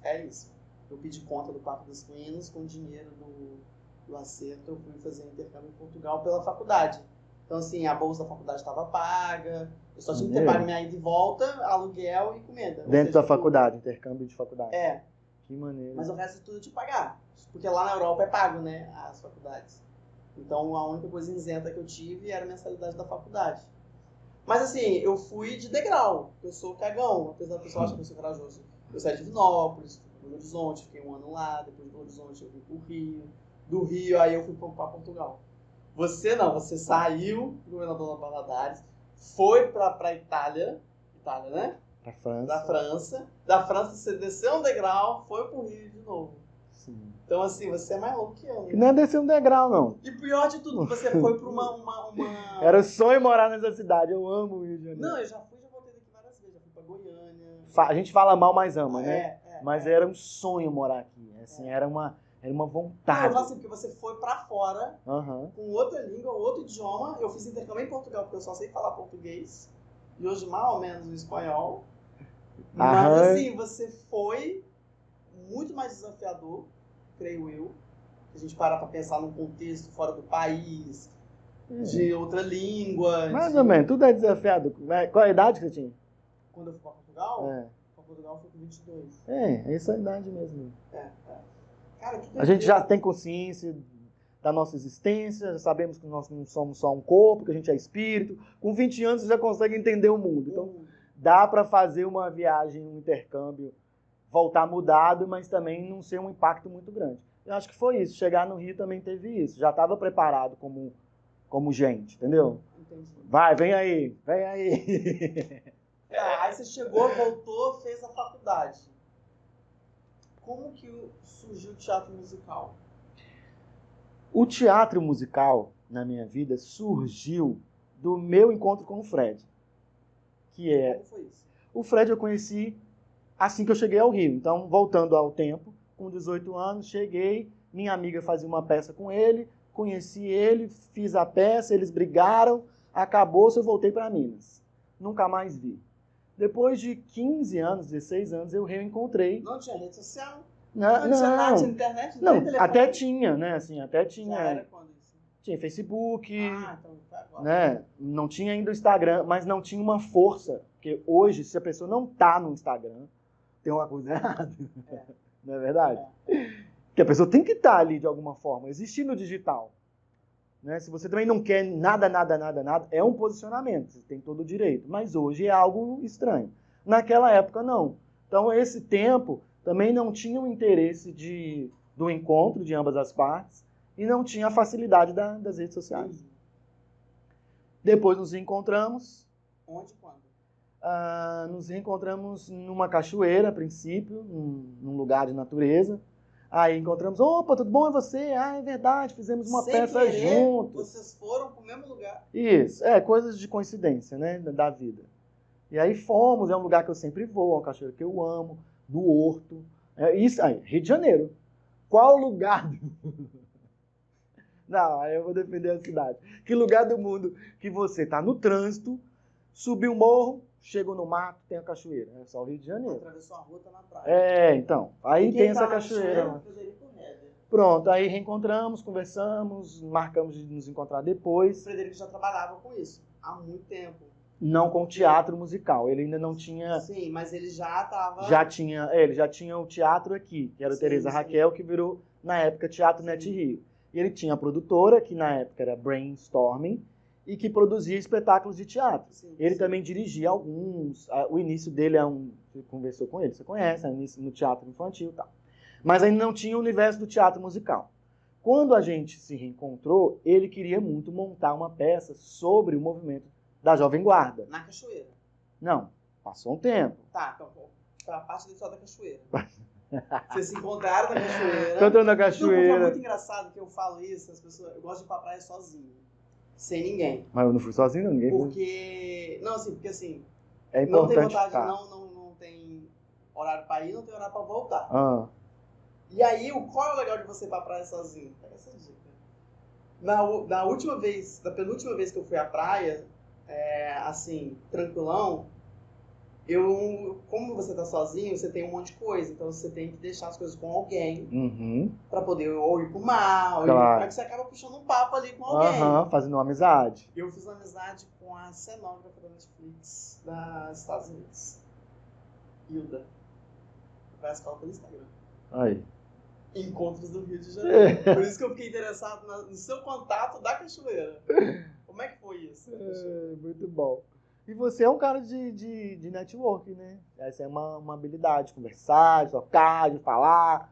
É isso. Eu pedi conta do Parque dos Meninos com dinheiro do acerto. Eu fui fazer intercâmbio em Portugal pela faculdade. Então, assim, a bolsa da faculdade estava paga. Eu só tinha que ter pago minha ida e volta, aluguel e comida. Dentro da faculdade, intercâmbio de faculdade. Que maneiro. Mas o resto tudo eu tinha que pagar. Porque lá na Europa é pago, né, as faculdades. Então, a única coisa isenta que eu tive era a mensalidade da faculdade. Mas, assim, eu fui de degrau. Eu sou cagão, apesar da pessoa achar que eu sou corajoso. Eu saí de Divinópolis, fui para Belo Horizonte, fiquei um ano lá. Depois de Belo Horizonte eu vim para o Rio. Do Rio, aí eu fui para Portugal. Você não, você saiu do Governador Valadares, foi para a Itália, né? Pra França. Da França. Da França você desceu um degrau, foi pro Rio de novo. Sim. Então, assim, você é mais louco que eu. Né? Não é descer um degrau, não. E pior de tudo, você foi pra uma... Era o sonho morar nessa cidade. Eu amo o Rio de Janeiro. Não, eu já voltei daqui várias vezes. Já fui pra Goiânia. A gente fala mal, mas ama, né? Mas era um sonho morar aqui. Assim, era uma vontade. Não, eu falo assim, porque você foi pra fora, com outra língua, outro idioma. Eu fiz intercâmbio em Portugal, porque eu só sei falar português. E hoje, mais ou menos, o espanhol. Mas, assim, você foi muito mais desafiador, creio eu. A gente para pra pensar num contexto fora do país, de outra língua. Mais ou menos, tudo é desafiado. Qual a idade que você tinha? Quando eu fui pra Portugal? Pra Portugal eu fui com 22. Essa é a idade mesmo. Cara, a gente já tem consciência da nossa existência, já sabemos que nós não somos só um corpo, que a gente é espírito. Com 20 anos você já consegue entender o mundo. Então, dá para fazer uma viagem, um intercâmbio, voltar mudado, mas também não ser um impacto muito grande. Eu acho que foi isso. Chegar no Rio também teve isso. Já estava preparado como gente, entendeu? Entendi. Vai, vem aí. Aí você chegou, voltou, fez a faculdade. Como que surgiu o teatro musical? O teatro musical, na minha vida, surgiu do meu encontro com o Fred. Como foi isso? O Fred eu conheci assim que eu cheguei ao Rio. Então, voltando ao tempo, com 18 anos, cheguei, minha amiga fazia uma peça com ele, conheci ele, fiz a peça, eles brigaram, acabou-se, eu voltei para Minas. Nunca mais vi. Depois de 15 anos, 16 anos, eu reencontrei. Não tinha rede social? Não tinha internet? não, até tinha, né? Assim, até tinha. Já era quando isso? Tinha Facebook, Então foi agora. né? Não tinha ainda o Instagram, mas não tinha uma força. Porque hoje, se a pessoa não tá no Instagram, tem uma coisa errada. É. Não é verdade? Que a pessoa tem que estar ali de alguma forma, existir no digital. Né? Se você também não quer nada, é um posicionamento, você tem todo o direito. Mas hoje é algo estranho. Naquela época, não. Então, esse tempo também não tinha o interesse do encontro de ambas as partes e não tinha a facilidade das redes sociais. Depois nos encontramos. Onde e quando? Nos reencontramos numa cachoeira, a princípio, num lugar de natureza. Aí encontramos, opa, tudo bom, é você? Ah, é verdade, fizemos uma Sem peça querer, juntos. Vocês foram pro mesmo lugar. Isso, coisas de coincidência, né, da vida. E aí fomos, é um lugar que eu sempre vou, é uma cachoeira que eu amo, do Horto. Isso aí, Rio de Janeiro. Qual lugar do mundo? Não, aí eu vou defender a cidade. Que lugar do mundo que você tá no trânsito, subiu o morro, chegou no mato, tem a cachoeira. É só o Rio de Janeiro. Atravessou a rua, tá na praia. Então. Aí E tem quem essa tá na cachoeira. Frederico Heder. Pronto, aí reencontramos, conversamos, marcamos de nos encontrar O depois. Frederico já trabalhava com isso há muito tempo. Não com teatro musical. Ele ainda não tinha. Sim, mas ele já tava... Ele já tinha o teatro aqui, que era o Sim, Teresa sim. Raquel, que virou, na época, Teatro Sim. Net Rio. E ele tinha a produtora, que na época era Brainstorming, e que produzia espetáculos de teatro. Sim, Ele sim. também dirigia alguns. O início dele você conversou com ele, você conhece, início no teatro infantil e tal. Mas ainda não tinha o universo do teatro musical. Quando a gente se reencontrou, ele queria muito montar uma peça sobre o movimento da Jovem Guarda. Na cachoeira. Não, passou um tempo. Tá, então foi a parte da história da cachoeira. Vocês se encontraram na cachoeira. Cantando na Não, porque é cachoeira. muito engraçado que eu falo isso, as pessoas... Eu gosto de ir pra praia sozinho. Sem ninguém. Mas eu não fui sozinho, não, ninguém foi. Porque... Não, assim, porque assim... É Não tem importante vontade, ficar. não tem horário pra ir, não tem horário pra voltar. Ah, E aí, qual é o legal de você ir pra praia sozinho? Pega essa dica. Na última vez, da penúltima vez que eu fui à praia, assim, tranquilão, como você tá sozinho, você tem um monte de coisa, então você tem que deixar as coisas com alguém uhum. pra poder ou ir pro mar, ou Claro. aí você acaba puxando um papo ali com alguém. Aham, fazendo uma amizade. Eu fiz uma amizade com a cenógrafa da Netflix dos Estados Unidos. Hilda. Vai à escola pelo Instagram. Aí. Encontros do Rio de Janeiro. Por isso que eu fiquei interessado no seu contato da cachoeira. Como é que foi isso? Muito bom. E você é um cara de network, né? Essa é uma habilidade, conversar, de tocar, de falar.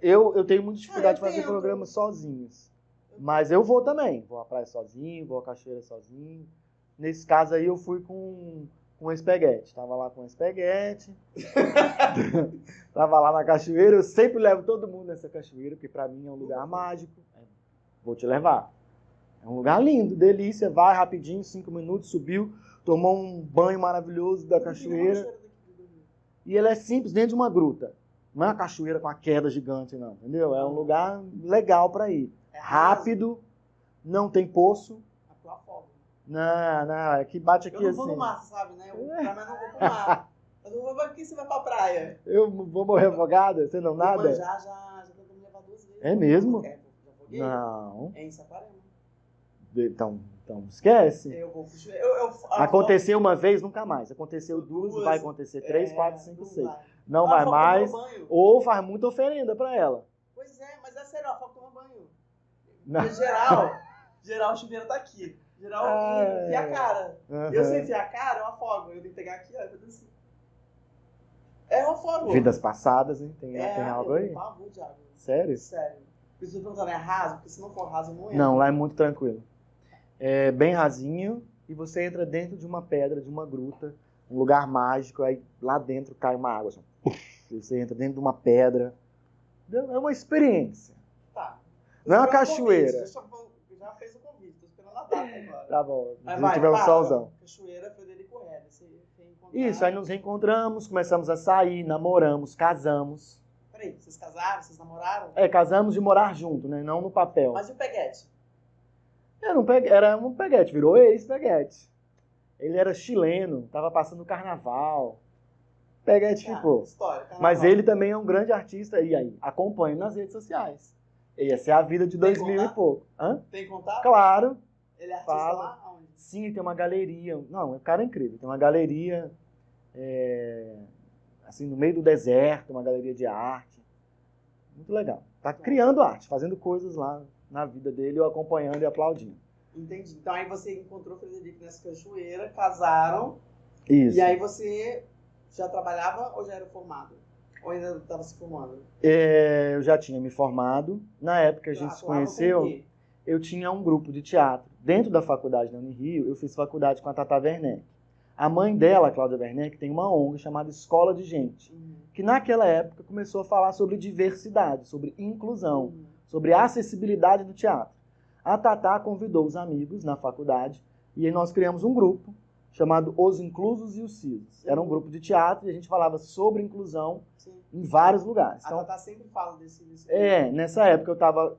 Eu tenho muita dificuldade de fazer tento. programas sozinhos. Mas eu vou também. Vou à praia sozinho, vou à cachoeira sozinho. Nesse caso aí eu fui com o Espaguete. Tava lá com o Espaguete. Tava lá na cachoeira. Eu sempre levo todo mundo nessa cachoeira, porque pra mim é um lugar mágico. Vou te levar. É um lugar lindo, delícia. Vai rapidinho, 5 minutos, subiu, tomou um banho maravilhoso da cachoeira. E ela é simples, dentro de uma gruta. Não é uma cachoeira com uma queda gigante, não, entendeu? É um lugar legal pra ir. Rápido, não tem poço. Não, é que bate aqui Eu não assim. vou no mar, sabe, né? Eu não vou pro mar. Mas eu vou, por que você vai pra praia? Eu vou morrer afogada? Você não nada? Eu já tentou me levar 2 vezes. É mesmo? Já afoguei? Não. É em Saquarema. Então esquece. Eu vou. Aconteceu uma vez, nunca mais. Aconteceu 2, vai acontecer 3, 4, 5, 6. Não vai Foco mais. toma banho. Ou faz muita oferenda pra ela. Pois é, mas é sério, a Foco toma banho. Não. Porque geral o chuveiro tá aqui. Geral enfia a cara. Uhum. Eu sei enfiar a cara, eu afogo. Eu tenho que pegar aqui, ó, fazer assim. Eu afogo. Vidas passadas, hein? Tem algo eu aí? tenho pavor de água. Sério? Sério. Por isso eu tô perguntando, é raso? Porque se não for raso, eu não entro. Não, lá é muito tranquilo. É bem rasinho e você entra dentro de uma pedra, de uma gruta, um lugar mágico, aí lá dentro cai uma água. Assim, e você entra dentro de uma pedra. É uma experiência. Tá. Não é uma Tô esperando o cachoeira. convite, já fez o convite, tô esperando a data agora. Tá bom, Mas se vai, tiver um fala. solzão. Cachoeira Frederico Heder. Isso, aí nos reencontramos, começamos a sair, namoramos, casamos. Peraí, vocês casaram? Vocês namoraram? Casamos de morar junto, né? Não no papel. Mas e o peguete? Era um peguete, virou ex-peguete. Ele era chileno, tava passando o carnaval. Peguete ficou. História, carnaval. Mas ele também é um grande artista, e aí, acompanho nas redes sociais. Essa é a vida de 2000 e pouco. Hã? Tem contato? Claro. Ele é artista Fala. lá? Aonde? Sim, tem uma galeria. Não, o cara é incrível. Tem uma galeria assim, no meio do deserto, uma galeria de arte. Muito legal. Tá criando arte, fazendo coisas lá na vida dele, eu acompanhando e aplaudindo. Entendi. Então aí você encontrou o Frederico nessa cachoeira, casaram, Isso. e aí você já trabalhava ou já era formado? Ou ainda estava se formando? Eu já tinha me formado. Na época que a gente se Atuava com o conheceu, quê? eu tinha um grupo de teatro. Dentro da faculdade da Unirio, eu fiz faculdade com a Tata Werneck. A mãe dela, a Cláudia Werneck, tem uma ONG chamada Escola de Gente, que naquela época começou a falar sobre diversidade, sobre inclusão, sobre acessibilidade do teatro. A Tata convidou os amigos na faculdade e aí nós criamos um grupo chamado Os Inclusos e os Cisos. Era um grupo de teatro e a gente falava sobre inclusão em vários lugares. A Então, Tata sempre fala desse nessa época eu estava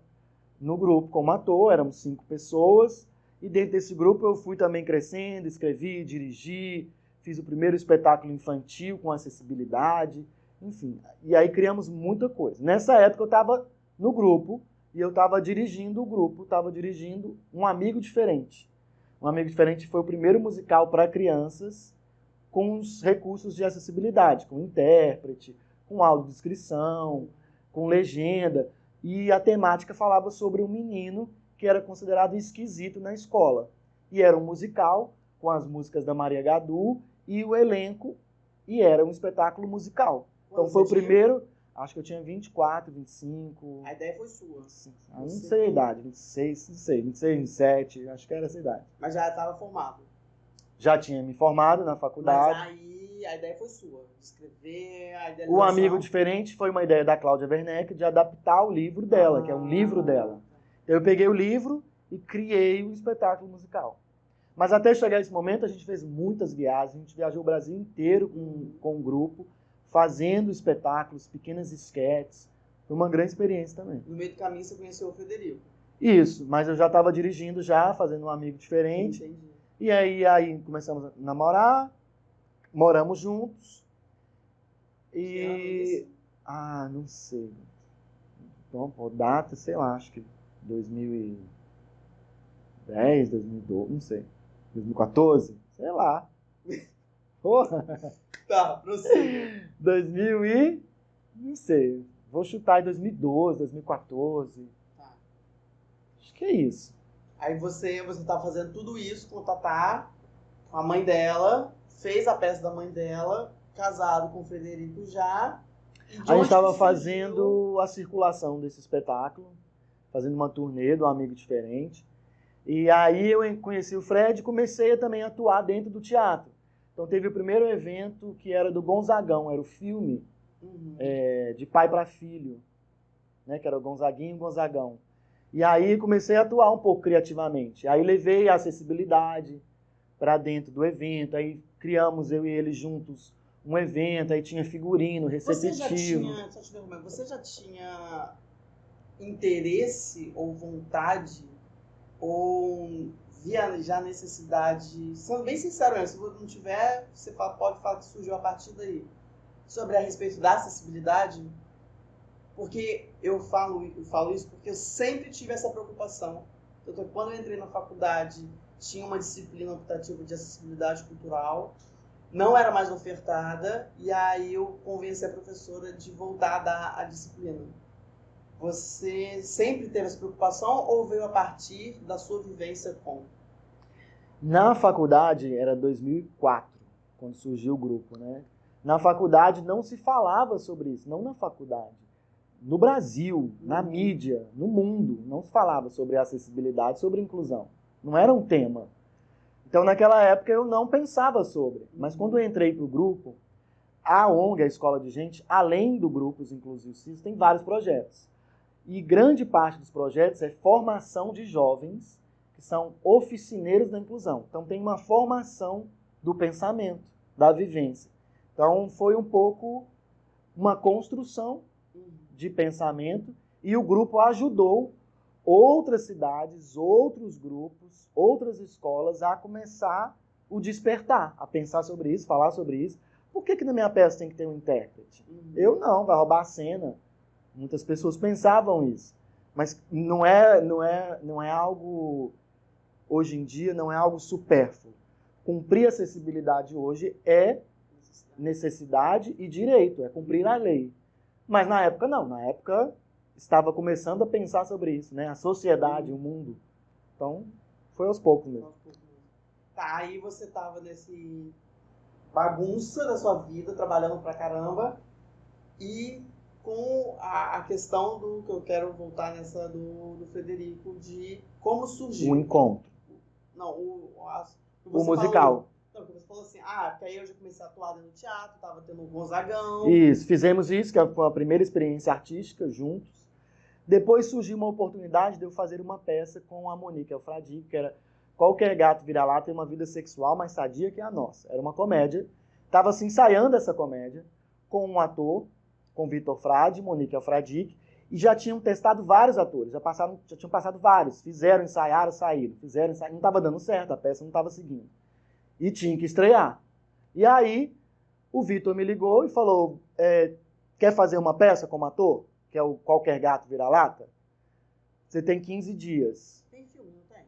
no grupo como ator, éramos 5 pessoas, e dentro desse grupo eu fui também crescendo, escrevi, dirigi, fiz o primeiro espetáculo infantil com acessibilidade, enfim. E aí criamos muita coisa. Nessa época eu estava no grupo e eu estava dirigindo o grupo, estava dirigindo Um Amigo Diferente. Um Amigo Diferente foi o primeiro musical para crianças com os recursos de acessibilidade, com intérprete, com audiodescrição, com legenda. E a temática falava sobre um menino que era considerado esquisito na escola. E era um musical com as músicas da Maria Gadu e o elenco, e era um espetáculo musical. Então foi o primeiro, acho que eu tinha 24, 25... A ideia foi sua. Não sei a idade, 26, não sei, 26, 27, acho que era essa idade. Mas já estava formado. Já tinha me formado na faculdade. Mas aí a ideia foi sua, de escrever, a idealização. O Amigo Diferente foi uma ideia da Cláudia Werneck de adaptar o livro dela, que é um livro dela. Eu peguei o livro e criei o espetáculo musical. Mas até chegar esse momento, a gente fez muitas viagens, a gente viajou o Brasil inteiro com um grupo, fazendo espetáculos, pequenas esquetes. Foi uma grande experiência também. No meio do caminho você conheceu o Frederico. Isso, mas eu já estava dirigindo já, fazendo Um Amigo Diferente. Entendi. E aí começamos a namorar, moramos juntos. E... não sei. Então, data, sei lá, acho que 2010, 2012, não sei. 2014, sei lá. Porra! Tá, prossiga. 2000 e... não sei. Vou chutar em 2012, 2014. Tá. Acho que é isso. Aí você tá fazendo tudo isso com o Tatá, com a mãe dela, fez a peça da mãe dela, casado com o Frederico já. A gente estava fazendo a circulação desse espetáculo, fazendo uma turnê do Amigo Diferente. E aí eu conheci o Fred e comecei também a atuar dentro do teatro. Então teve o primeiro evento que era do Gonzagão, era o filme de pai para filho, né, que era o Gonzaguinho e o Gonzagão. E aí comecei a atuar um pouco criativamente. Aí levei a acessibilidade para dentro do evento, aí criamos eu e ele juntos um evento, aí tinha figurino, receptivo. Você já tinha interesse ou vontade ou via já necessidade, sendo bem sincero mesmo, se você não tiver, você pode falar que surgiu a partir daí, sobre a respeito da acessibilidade? Porque eu falo isso porque eu sempre tive essa preocupação. Tanto que quando eu entrei na faculdade, tinha uma disciplina optativa de acessibilidade cultural, não era mais ofertada, e aí eu convenci a professora de voltar a dar a disciplina. Você sempre teve essa preocupação ou veio a partir da sua vivência com? Na faculdade, era 2004, quando surgiu o grupo, né? Na faculdade não se falava sobre isso, não na faculdade. No Brasil, na mídia, no mundo, não se falava sobre acessibilidade, sobre inclusão. Não era um tema. Então, naquela época, eu não pensava sobre. Mas quando eu entrei para o grupo, a ONG, a Escola de Gente, além do grupo Os Inclusivos, tem vários projetos. E grande parte dos projetos é formação de jovens que são oficineiros da inclusão. Então, tem uma formação do pensamento, da vivência. Então, foi um pouco uma construção de pensamento e o grupo ajudou outras cidades, outros grupos, outras escolas a começar o despertar, a pensar sobre isso, falar sobre isso. Por que na minha peça tem que ter um intérprete? Eu não, vai roubar a cena. Muitas pessoas pensavam isso. Mas não é algo, hoje em dia, não é algo supérfluo. Cumprir a acessibilidade hoje é necessidade e direito, é cumprir a lei. Mas na época não, na época estava começando a pensar sobre isso, né? A sociedade, o mundo. Então, foi aos poucos mesmo. Tá, aí você tava nesse bagunça da sua vida, trabalhando pra caramba, e com a questão do que eu quero voltar nessa do Frederico, de como surgiu. Um encontro. Não, O musical. Não, você falou assim, porque aí eu já comecei a atuar dentro do teatro, tava tendo o Gonzagão. Isso, fizemos isso, que foi a primeira experiência artística juntos. Depois surgiu uma oportunidade de eu fazer uma peça com a Monique Alfradique, que era Qualquer Gato Vira-Lata tem uma vida sexual mais sadia que a nossa. Era uma comédia. Estava se ensaiando essa comédia com um ator, com Vitor Frade, Monique Alfradique, e já tinham testado vários atores, já tinham passado vários, fizeram, ensaiaram, saíram, não estava dando certo, a peça não estava seguindo. E tinha que estrear. E aí, o Vitor me ligou e falou, quer fazer uma peça como ator? Que é o Qualquer Gato Vira-Lata? Você tem 15 dias. Tem filme, não tem?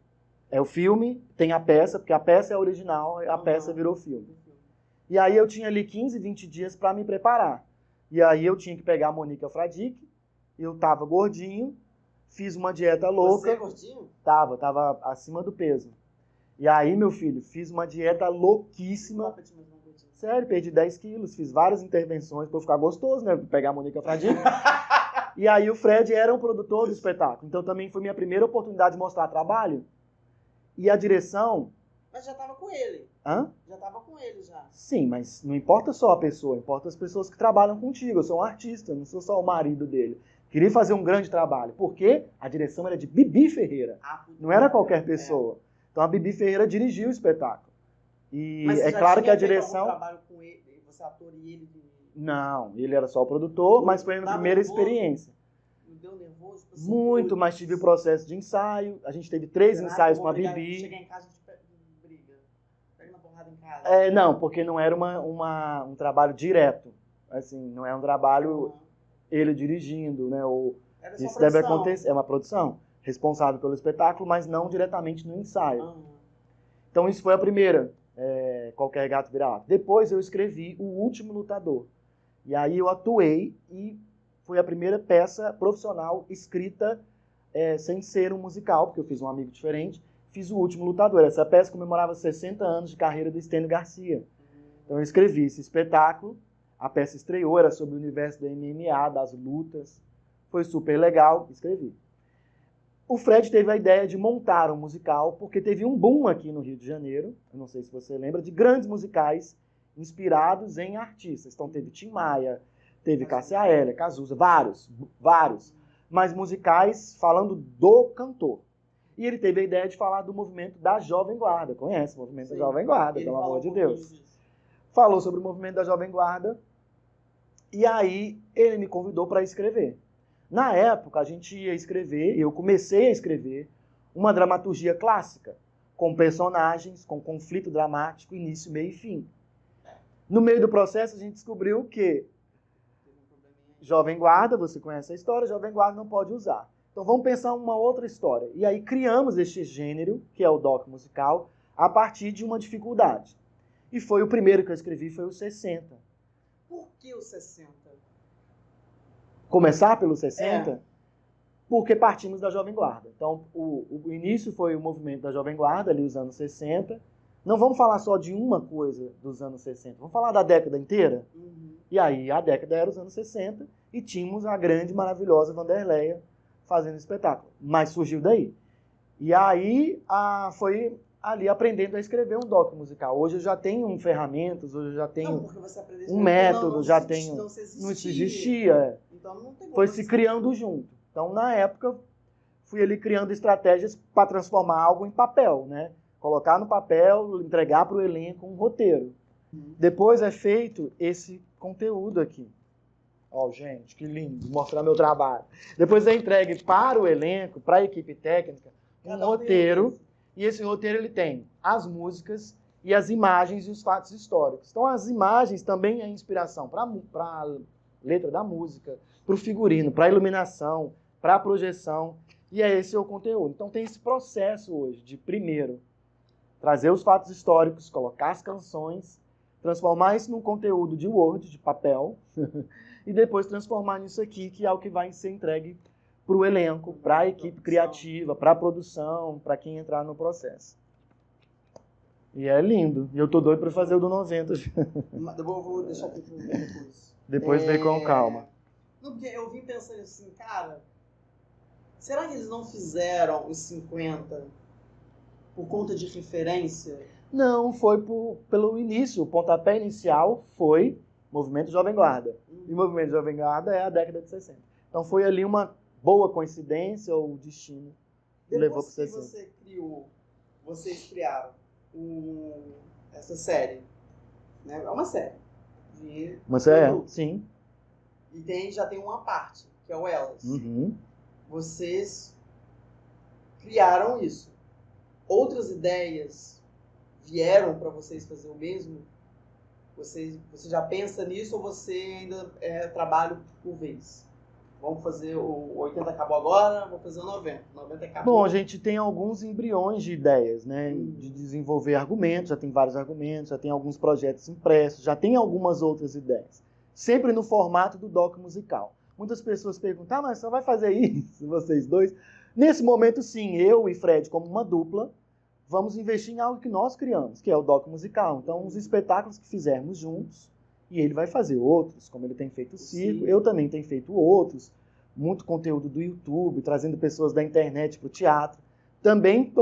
É o filme, tem a peça, porque a peça é original, a peça virou filme. E aí eu tinha ali 15, 20 dias para me preparar. E aí eu tinha que pegar a Monique Alfradique, eu tava gordinho, fiz uma dieta louca. Você é gordinho? Tava acima do peso. E aí, meu filho, fiz uma dieta louquíssima. Sério, perdi 10 quilos, fiz várias intervenções pra eu ficar gostoso, né? Pegar a Monique Alfradique. E aí o Fred era um produtor do espetáculo. Então também foi minha primeira oportunidade de mostrar trabalho. E a direção... Mas já tava com ele. Hã? Já tava com ele, já. Sim, mas não importa só a pessoa, importa as pessoas que trabalham contigo. Eu sou um artista, não sou só o marido dele. Queria fazer um grande trabalho. Porque a direção era de Bibi Ferreira. Não era qualquer pessoa. Então a Bibi Ferreira dirigiu o espetáculo. E mas é claro que a direção... Algum trabalho com ele, você ator e ele... Não, ele era só o produtor, mas foi a minha primeira experiência. Me deu nervoso? Assim, muito, mas tive o processo de ensaio. A gente teve 3 ensaios com a Bibi. Chegar em casa de briga. Pega uma porrada em casa. Não, porque não era um trabalho direto. Assim, não é um trabalho ele dirigindo, né? Isso deve acontecer. É uma produção responsável pelo espetáculo, mas não diretamente no ensaio. Então isso foi a primeira, Qualquer Gato Vira-Lata. Depois eu escrevi O Último Lutador. E aí eu atuei e foi a primeira peça profissional escrita sem ser um musical, porque eu fiz um amigo diferente. Fiz O Último Lutador. Essa peça comemorava 60 anos de carreira do Estênio Garcia. Então eu escrevi esse espetáculo. A peça estreou, era sobre o universo do MMA, das lutas. Foi super legal, escrevi. O Fred teve a ideia de montar um musical, porque teve um boom aqui no Rio de Janeiro, eu não sei se você lembra, de grandes musicais inspirados em artistas. Então teve Tim Maia, teve Cássia Eller, Cazuza, vários. Mas musicais falando do cantor. E ele teve a ideia de falar do movimento da Jovem Guarda. Conhece o movimento da Jovem Guarda, pelo amor de Deus. Falou sobre o movimento da Jovem Guarda. E aí ele me convidou para escrever. Na época, a gente ia escrever, eu comecei a escrever uma dramaturgia clássica, com personagens, com conflito dramático, início, meio e fim. No meio do processo, a gente descobriu que Jovem Guarda, você conhece a história, Jovem Guarda não pode usar. Então vamos pensar uma outra história. E aí criamos este gênero, que é o doc musical, a partir de uma dificuldade. E foi o primeiro que eu escrevi, foi o 60. Por que o 60? Começar pelo 60? Porque partimos da Jovem Guarda. Então, o início foi o movimento da Jovem Guarda, ali os anos 60. Não vamos falar só de uma coisa dos anos 60, vamos falar da década inteira. E aí, a década era os anos 60, e tínhamos a grande, maravilhosa Wanderleia fazendo espetáculo. Mas surgiu daí. E aí, foi ali aprendendo a escrever um doc musical. Hoje eu já tenho ferramentas, hoje eu já tenho um método, já tenho... Não se existia. Então não tem foi se criando junto. Então, na época, fui ali criando estratégias para transformar algo em papel, né? Colocar no papel, entregar para o elenco um roteiro. Depois é feito esse conteúdo aqui. Ó, gente, que lindo, mostrar meu trabalho. Depois é entregue para o elenco, para a equipe técnica, um roteiro. E esse roteiro ele tem as músicas e as imagens e os fatos históricos. Então, as imagens também é inspiração para a letra da música, para o figurino, para a iluminação. para projeção, e é esse o conteúdo. Então tem esse processo hoje de, primeiro, trazer os fatos históricos, colocar as canções, transformar isso num conteúdo de Word, de papel, e depois transformar nisso aqui, que é o que vai ser entregue para o elenco, para a equipe criativa, para a produção, para quem entrar no processo. E é lindo. E eu tô doido para fazer o do 90. Eu vou deixar aqui para depois. Depois vem com calma. Não, porque eu vim pensando assim, cara, será que eles não fizeram os 50 por conta de referência? Não, foi pelo início. O pontapé inicial foi Movimento Jovem Guarda. E o Movimento Jovem Guarda é a década de 60. Então foi ali uma boa coincidência ou destino que levou para 60. Depois que vocês criaram essa série, né? É uma série. Mas é, sim. E já tem uma parte, que é o Elas. Uhum. Vocês criaram isso. Outras ideias vieram para vocês fazer o mesmo? Você já pensa nisso ou você ainda trabalha por vez? Vamos fazer o 80 acabou agora, vamos fazer o 90. 90 acabou. Bom, a gente tem alguns embriões de ideias, né? De desenvolver argumentos, já tem vários argumentos, já tem alguns projetos impressos, já tem algumas outras ideias. Sempre no formato do doc musical. Muitas pessoas perguntam, mas só vai fazer isso, vocês dois? Nesse momento, sim, eu e Fred, como uma dupla, vamos investir em algo que nós criamos, que é o doc musical. Então, os espetáculos que fizermos juntos, e ele vai fazer outros, como ele tem feito o circo, eu também tenho feito outros, muito conteúdo do YouTube, trazendo pessoas da internet para o teatro. Também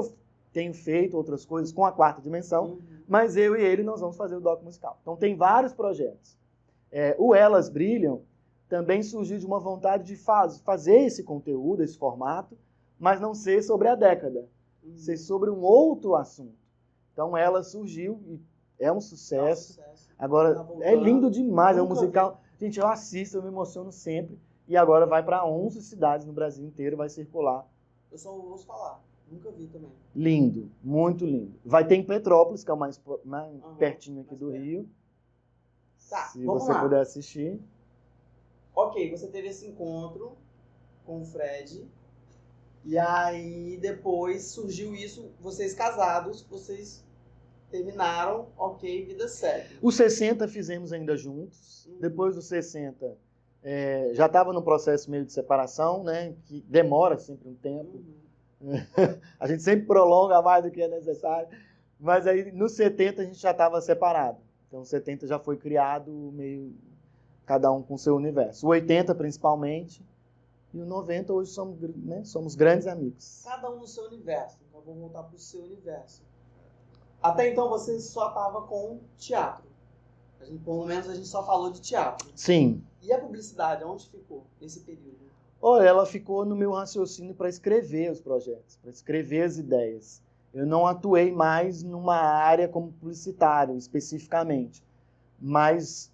tenho feito outras coisas com a Quarta Dimensão, mas eu e ele nós vamos fazer o doc musical. Então tem vários projetos. O Elas Brilham também surgiu de uma vontade de fazer esse conteúdo, esse formato, mas não ser sobre a década, ser sobre um outro assunto. Então ela surgiu e é um sucesso. Agora, é lindo demais, é um musical. Gente, eu assisto, eu me emociono sempre. E agora vai para 11 cidades no Brasil inteiro, vai circular. Eu só ouço falar, nunca vi também. Lindo, muito lindo. Vai ter em Petrópolis, que é o mais pertinho aqui do Rio. Tá, se você puder assistir. Ok, você teve esse encontro com o Fred. E aí depois surgiu isso, vocês casados, vocês terminaram, ok, vida segue. Os 60 fizemos ainda juntos. Depois dos 60, já estava no processo meio de separação, né? Que demora sempre um tempo. A gente sempre prolonga mais do que é necessário. Mas aí, nos 70, a gente já estava separado. Então, o 70 já foi criado meio cada um com seu universo. O 80, principalmente. E o 90, hoje somos grandes amigos. Cada um no seu universo. Então, vou voltar para o seu universo. Até então, você só estava com teatro. Pelo menos a gente só falou de teatro. Sim. E a publicidade, onde ficou nesse período? Olha, ela ficou no meu raciocínio para escrever os projetos, para escrever as ideias. Eu não atuei mais numa área como publicitário, especificamente. Mas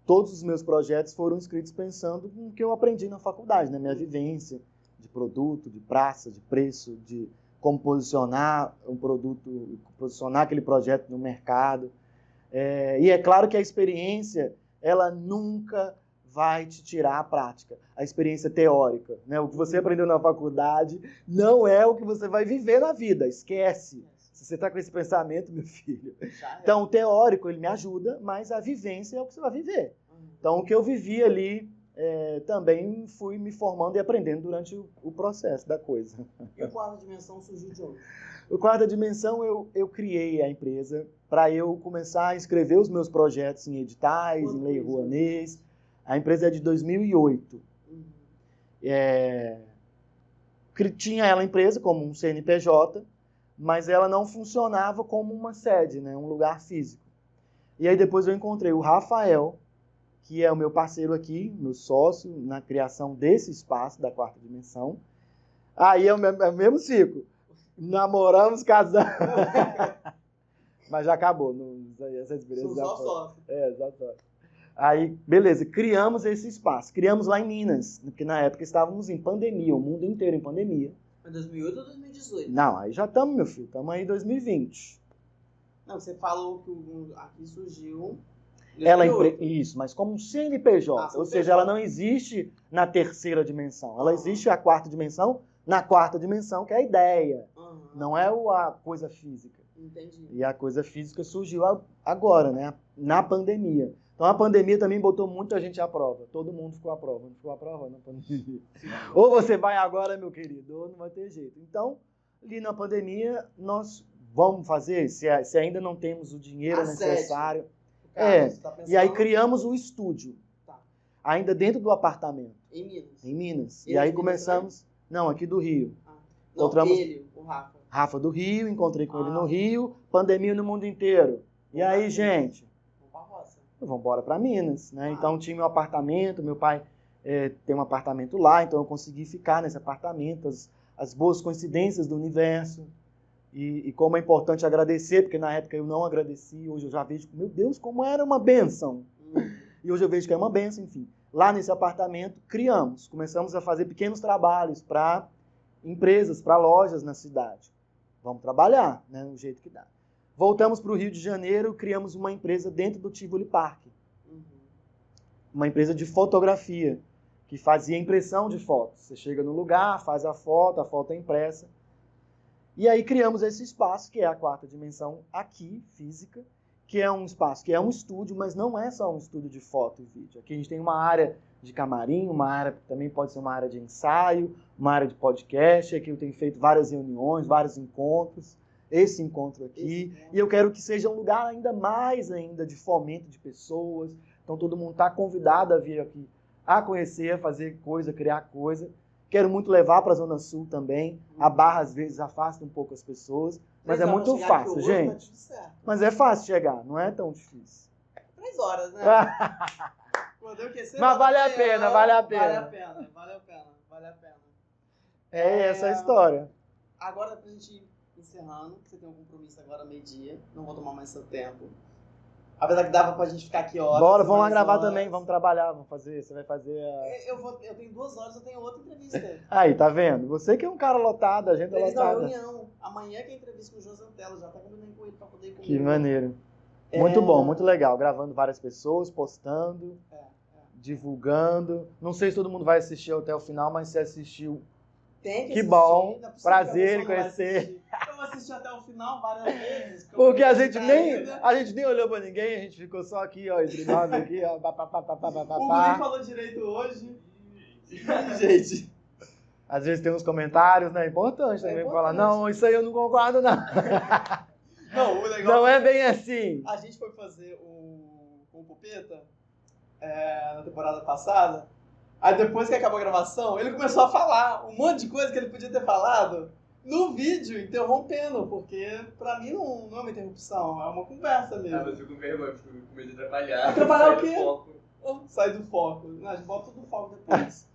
todos os meus projetos foram escritos pensando no que eu aprendi na faculdade, na minha vivência de produto, de praça, de preço, de como posicionar um produto, posicionar aquele projeto no mercado. E é claro que a experiência, ela nunca vai te tirar a prática, a experiência teórica, né? O que você aprendeu na faculdade não é o que você vai viver na vida, esquece. Se você está com esse pensamento, meu filho. Então, o teórico, ele me ajuda, mas a vivência é o que você vai viver. Então, o que eu vivi ali, também fui me formando e aprendendo durante o processo da coisa. E o Quarta Dimensão surgiu de onde? O Quarta Dimensão, eu criei a empresa para eu começar a escrever os meus projetos em editais, em Lei Rouanet. A empresa é de 2008. Tinha ela a empresa como um CNPJ, mas ela não funcionava como uma sede, né, um lugar físico. E aí depois eu encontrei o Rafael, que é o meu parceiro aqui, meu sócio, na criação desse espaço da Quarta Dimensão. Aí é o mesmo ciclo. Namoramos, casamos. Mas já acabou. Essa experiência já foi. Só. Só sócio. Aí, beleza, criamos esse espaço. Criamos lá em Minas, porque na época estávamos em pandemia, o mundo inteiro em pandemia. Foi 2008 ou 2018? Não, aí já estamos, meu filho, estamos aí em 2020. Não, você falou que aqui surgiu Isso, mas como um CNPJ, ou seja, ela não existe na terceira dimensão, ela existe a quarta dimensão, na quarta dimensão, que é a ideia, não é a coisa física. Entendi. E a coisa física surgiu agora, né? Na pandemia. Então a pandemia também botou muita gente à prova. Todo mundo ficou à prova. Não ficou à prova na pandemia. Ou você vai agora, meu querido, ou não vai ter jeito. Então, ali na pandemia, nós vamos fazer, se ainda não temos o dinheiro necessário. E aí criamos um estúdio. Tá. Ainda dentro do apartamento. Em Minas. Em Minas. E aí começamos... Não, aqui do Rio. Não, ele, o Rafa. Rafa do Rio, encontrei com ele no Rio, pandemia no mundo inteiro. E aí, gente, vamos embora para Minas, né? Então tinha meu apartamento, meu pai tem um apartamento lá, então eu consegui ficar nesse apartamento, as boas coincidências do universo. E como é importante agradecer, porque na época eu não agradeci, hoje eu já vejo, meu Deus, como era uma bênção. E hoje eu vejo que é uma bênção, enfim. Lá nesse apartamento, começamos a fazer pequenos trabalhos para empresas, para lojas na cidade. Vamos trabalhar, né, do jeito que dá. Voltamos para o Rio de Janeiro, criamos uma empresa dentro do Tivoli Park. Uma empresa de fotografia, que fazia impressão de fotos. Você chega no lugar, faz a foto é impressa. E aí criamos esse espaço, que é a quarta dimensão aqui, física, que é um espaço, que é um estúdio, mas não é só um estúdio de foto e vídeo. Aqui a gente tem uma área de camarim, uma área que também pode ser uma área de ensaio, uma área de podcast. Aqui eu tenho feito várias reuniões, vários encontros, esse encontro aqui. E eu quero que seja um lugar ainda de fomento de pessoas. Então todo mundo está convidado a vir aqui, a conhecer, a fazer coisa, criar coisa. Quero muito levar para a Zona Sul também. A Barra, às vezes, afasta um pouco as pessoas. Mas é muito fácil, gente. Mas é fácil chegar, não é tão difícil. 3 horas, né? Mas vale a pena. Vale a pena. É essa a história. Agora, pra gente ir encerrando, que você tem um compromisso agora meio-dia. Não vou tomar mais seu tempo. Apesar que dava pra gente ficar aqui horas. Bora, vamos lá gravar também, vamos trabalhar, vamos fazer. Você vai fazer a... Eu tenho 2 horas, eu tenho outra entrevista. Aí, tá vendo? Você que é um cara lotado, a gente é lotada. Reunião. Amanhã que é entrevista com o José Antelo, já tá combinando com ele pra poder ir comigo. Que maneiro. Muito bom, muito legal. Gravando várias pessoas, postando, divulgando. Não sei se todo mundo vai assistir até o final, mas se assistiu, tem que que assistir. bom. Prazer em conhecer. Eu vou assistir até o final várias vezes. Porque a gente nem olhou pra ninguém, a gente ficou só aqui, ó, entre nós aqui, ó. O Guri falou direito hoje. Gente. Às vezes tem uns comentários, né? É importante também falar, não, isso aí eu não concordo, não. Não, o legal não é bem assim. A gente foi fazer com o Pupeta na temporada passada. Aí depois que acabou a gravação, ele começou a falar um monte de coisa que ele podia ter falado no vídeo, interrompendo, porque pra mim não é uma interrupção, é uma conversa mesmo. Mas eu fico com vergonha, fico com medo de atrapalhar. Atrapalhar o quê? Sai do foco. Não, a gente bota tudo no foco depois.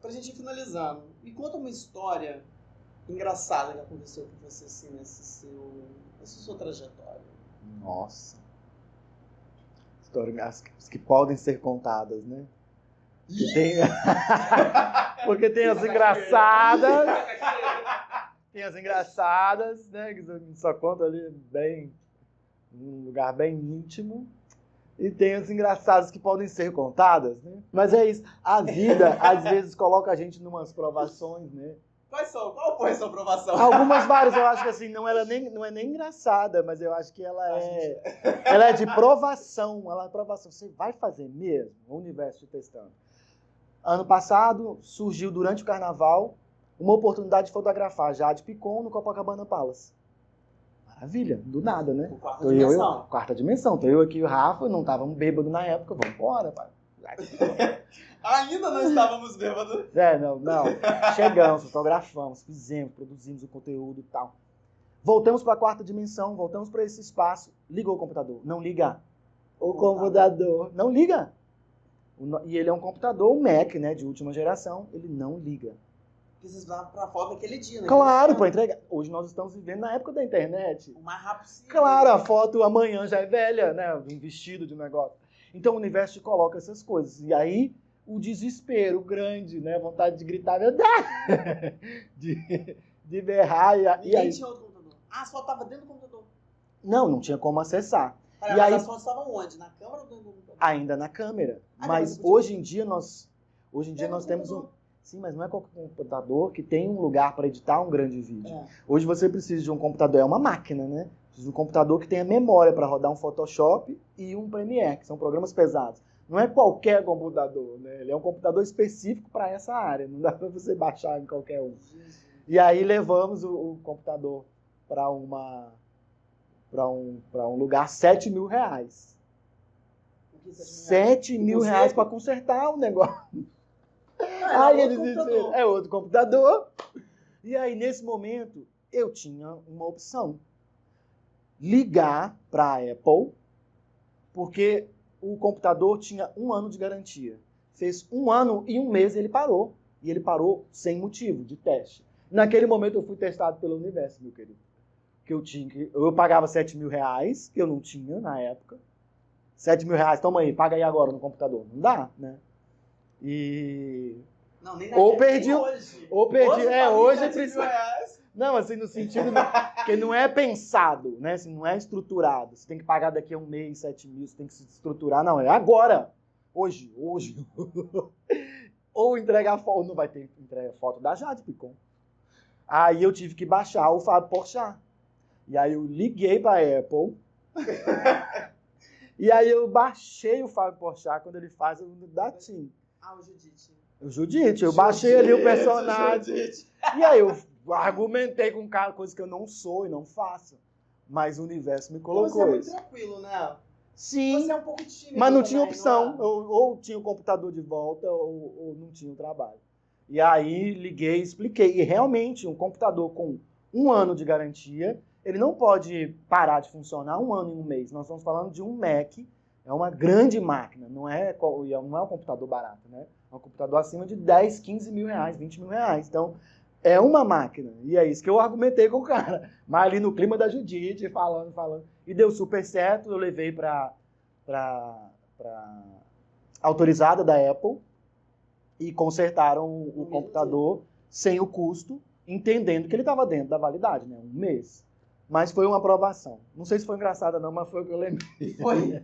Pra gente ir finalizando, me conta uma história engraçada que aconteceu com você assim, nessa sua trajetória. Nossa. Histórias que podem ser contadas, né? Porque tem as engraçadas. Tem as engraçadas, né? Que só conta ali num lugar bem íntimo. E tem as engraçadas que podem ser contadas, né? Mas é isso. A vida, às vezes, coloca a gente em umas provações, né? Qual foi a sua aprovação? Algumas várias, eu acho que assim, não é nem engraçada, mas eu acho que ela é de provação. Ela é provação. Você vai fazer mesmo? O universo te testando. Ano passado, surgiu durante o carnaval uma oportunidade de fotografar Jade Picon no Copacabana Palace. Maravilha, do nada, né? Quarta dimensão. Tô eu aqui e o Rafa, não estávamos bêbados na época, vamos embora, pai. Ainda não estávamos bêbados. Não. Chegamos, fotografamos, fizemos, produzimos o conteúdo e tal. Voltamos para a quarta dimensão, voltamos para esse espaço. Ligou o computador. Não liga. O computador. Não liga. E ele é um computador, um Mac, né, de última geração. Ele não liga. Precisava para a foto daquele dia, né? Claro, para entregar. Hoje nós estamos vivendo na época da internet. O mais rápido possível. Claro, a foto amanhã já é velha, né? Um vestido de um negócio. Então o universo te coloca essas coisas. E aí o desespero grande, né? Vontade de gritar, meu Deus! de berrar. Ninguém tinha outro computador. A foto estava dentro do computador. Não tinha como acessar. Cara, E mas aí- as fotos estavam onde? Na câmera ou no computador? Ainda na câmera. Ah, Mas não, você podia- hoje em dia nós no temos um... computador. Sim, mas não é qualquer computador que tem um lugar para editar um grande vídeo. É. Hoje você precisa de um computador, é uma máquina, né? Precisa de um computador que tenha memória para rodar um Photoshop e um Premiere, que são programas pesados. Não é qualquer computador, né? Ele é um computador específico para essa área, não dá para você baixar em qualquer um. Jesus. E aí levamos o computador para um lugar, R$7.000. O que você acha? R$7.000 para consertar o negócio. Ah, Aí é eles outro disseram, computador. é outro computador. E aí, nesse momento, eu tinha uma opção. Ligar para a Apple, porque o computador tinha 1 ano de garantia. Fez 1 ano e 1 mês ele parou. E ele parou sem motivo, de teste. Naquele momento eu fui testado pelo Universo, meu querido. Eu pagava R$7.000, que eu não tinha na época. R$7.000, toma aí, paga aí agora no computador. Não dá, né? E... Não, nem Ou naquele, perdi nem o- hoje. Ou perdi, eu paguei hoje 7 mil precisa... reais. Não, assim, no sentido que não é pensado, né? Assim, não é estruturado. Você tem que pagar daqui a 1 mês, 7.000, você tem que se estruturar. Não, é agora. Hoje. Ou entregar foto, não vai ter entrega foto da Jade Picon. Aí eu tive que baixar o Fábio Porchat. E aí eu liguei para a Apple. E aí eu baixei o Fábio Porchat quando ele faz o da TIM. Ah, o Judite. O Judite, eu baixei ali o personagem. Judite. E aí eu argumentei com o cara, coisa que eu não sou e não faço. Mas o universo me Você é colocou muito isso. tranquilo, né? Sim, Você é um pouco tímido mas não também, tinha opção. não é? Ou tinha o computador de volta ou não tinha o trabalho. E aí liguei, expliquei. E realmente, um computador com 1 ano de garantia, ele não pode parar de funcionar 1 ano e 1 mês. Nós estamos falando de um Mac, é uma grande máquina, não é um computador barato, né? É um computador acima de 10, 15 mil reais, 20 mil reais. Então, é uma máquina. E é isso que eu argumentei com o cara. Mas ali no clima da Judite, falando. E deu super certo, eu levei para autorizada da Apple e consertaram o mesmo computador sem o custo, entendendo que ele estava dentro da validade, né? 1 mês. Mas foi uma aprovação. Não sei se foi engraçada não, mas foi o que eu lembrei. Foi.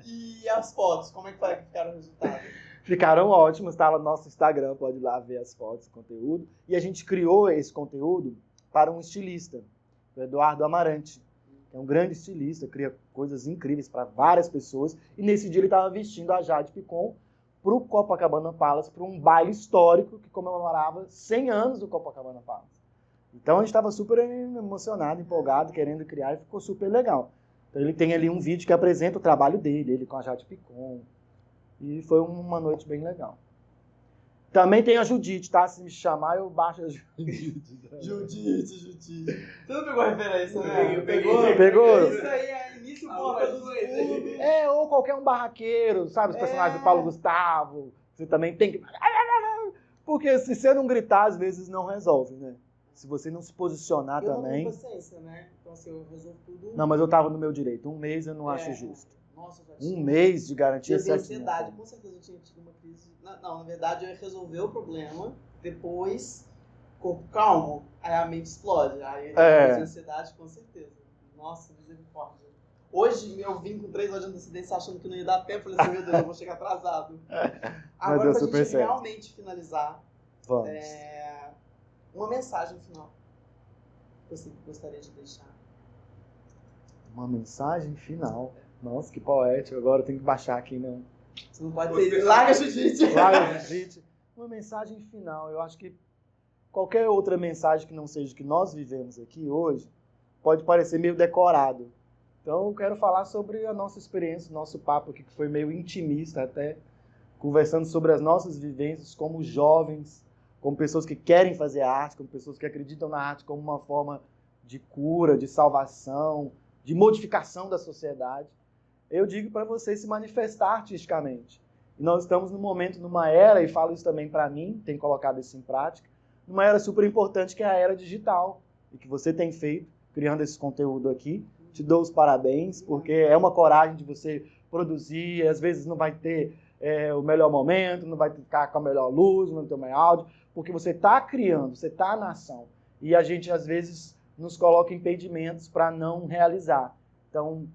E as fotos, como é que ficaram o resultado? Ficaram ótimos, tá lá no nosso Instagram, pode ir lá ver as fotos, o conteúdo. E a gente criou esse conteúdo para um estilista, o Eduardo Amarante, que é um grande estilista, cria coisas incríveis para várias pessoas. E nesse dia ele estava vestindo a Jade Picon para o Copacabana Palace, para um baile histórico que comemorava 100 anos do Copacabana Palace. Então a gente estava super emocionado, empolgado, querendo criar, e ficou super legal. Então ele tem ali um vídeo que apresenta o trabalho dele, ele com a Jade Picon. E foi uma noite bem legal. Também tem a Judite, tá? Se me chamar, eu baixo a Judite. Judite. Você não pegou a referência, né? Eu peguei. Pegou? Isso aí é início Alguma porta dos coisa. fundos. É, ou qualquer um barraqueiro, sabe? Os personagens do Paulo Gustavo. Você também tem que... Porque se você não gritar, às vezes não resolve, né? Se você não se posicionar Eu também... não tenho paciência, né? Então assim, eu resolvo tudo. Não, mas eu tava no meu direito. 1 mês eu não acho justo. Nossa, eu já 1 tinha. mês de garantia Eu tenho 7 mil. ansiedade, com certeza eu tinha tido uma crise. Não, na verdade eu ia resolver o problema, depois, corpo calmo, aí a mente explode. Aí depois de ansiedade, com certeza. Nossa, misericórdia. Hoje eu vim com 3 horas de antecedência achando que não ia dar tempo. Falei assim, meu Deus, eu vou chegar atrasado. Agora, deu pra super gente certo. realmente finalizar, Vamos. uma mensagem final que você gostaria de deixar. Uma mensagem final. Nossa, que poético. Agora eu tenho que baixar aqui, né? Você não pode ser. Larga a Judite! Claro, gente. Uma mensagem final. Eu acho que qualquer outra mensagem que não seja que nós vivemos aqui hoje pode parecer meio decorado. Então eu quero falar sobre a nossa experiência, o nosso papo aqui, que foi meio intimista até, conversando sobre as nossas vivências como jovens, como pessoas que querem fazer arte, como pessoas que acreditam na arte como uma forma de cura, de salvação, de modificação da sociedade. Eu digo para vocês se manifestar artisticamente. E nós estamos num momento, numa era, e falo isso também para mim, tenho colocado isso em prática, numa era super importante que é a era digital, e que você tem feito, criando esse conteúdo aqui. Te dou os parabéns, porque é uma coragem de você produzir, às vezes não vai ter o melhor momento, não vai ficar com a melhor luz, não vai ter o melhor áudio, porque você está criando, você está na ação. E a gente, às vezes, nos coloca impedimentos para não realizar. Então,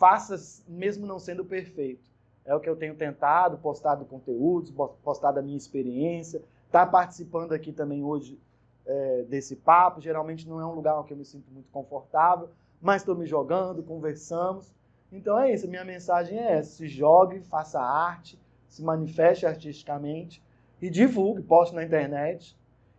faça mesmo não sendo perfeito. É o que eu tenho tentado, postado conteúdos, postado a minha experiência, tá participando aqui também hoje desse papo. Geralmente não é um lugar que eu me sinto muito confortável, mas estou me jogando, conversamos. Então é isso, a minha mensagem é essa: se jogue, faça arte, se manifeste artisticamente e divulgue, poste na internet.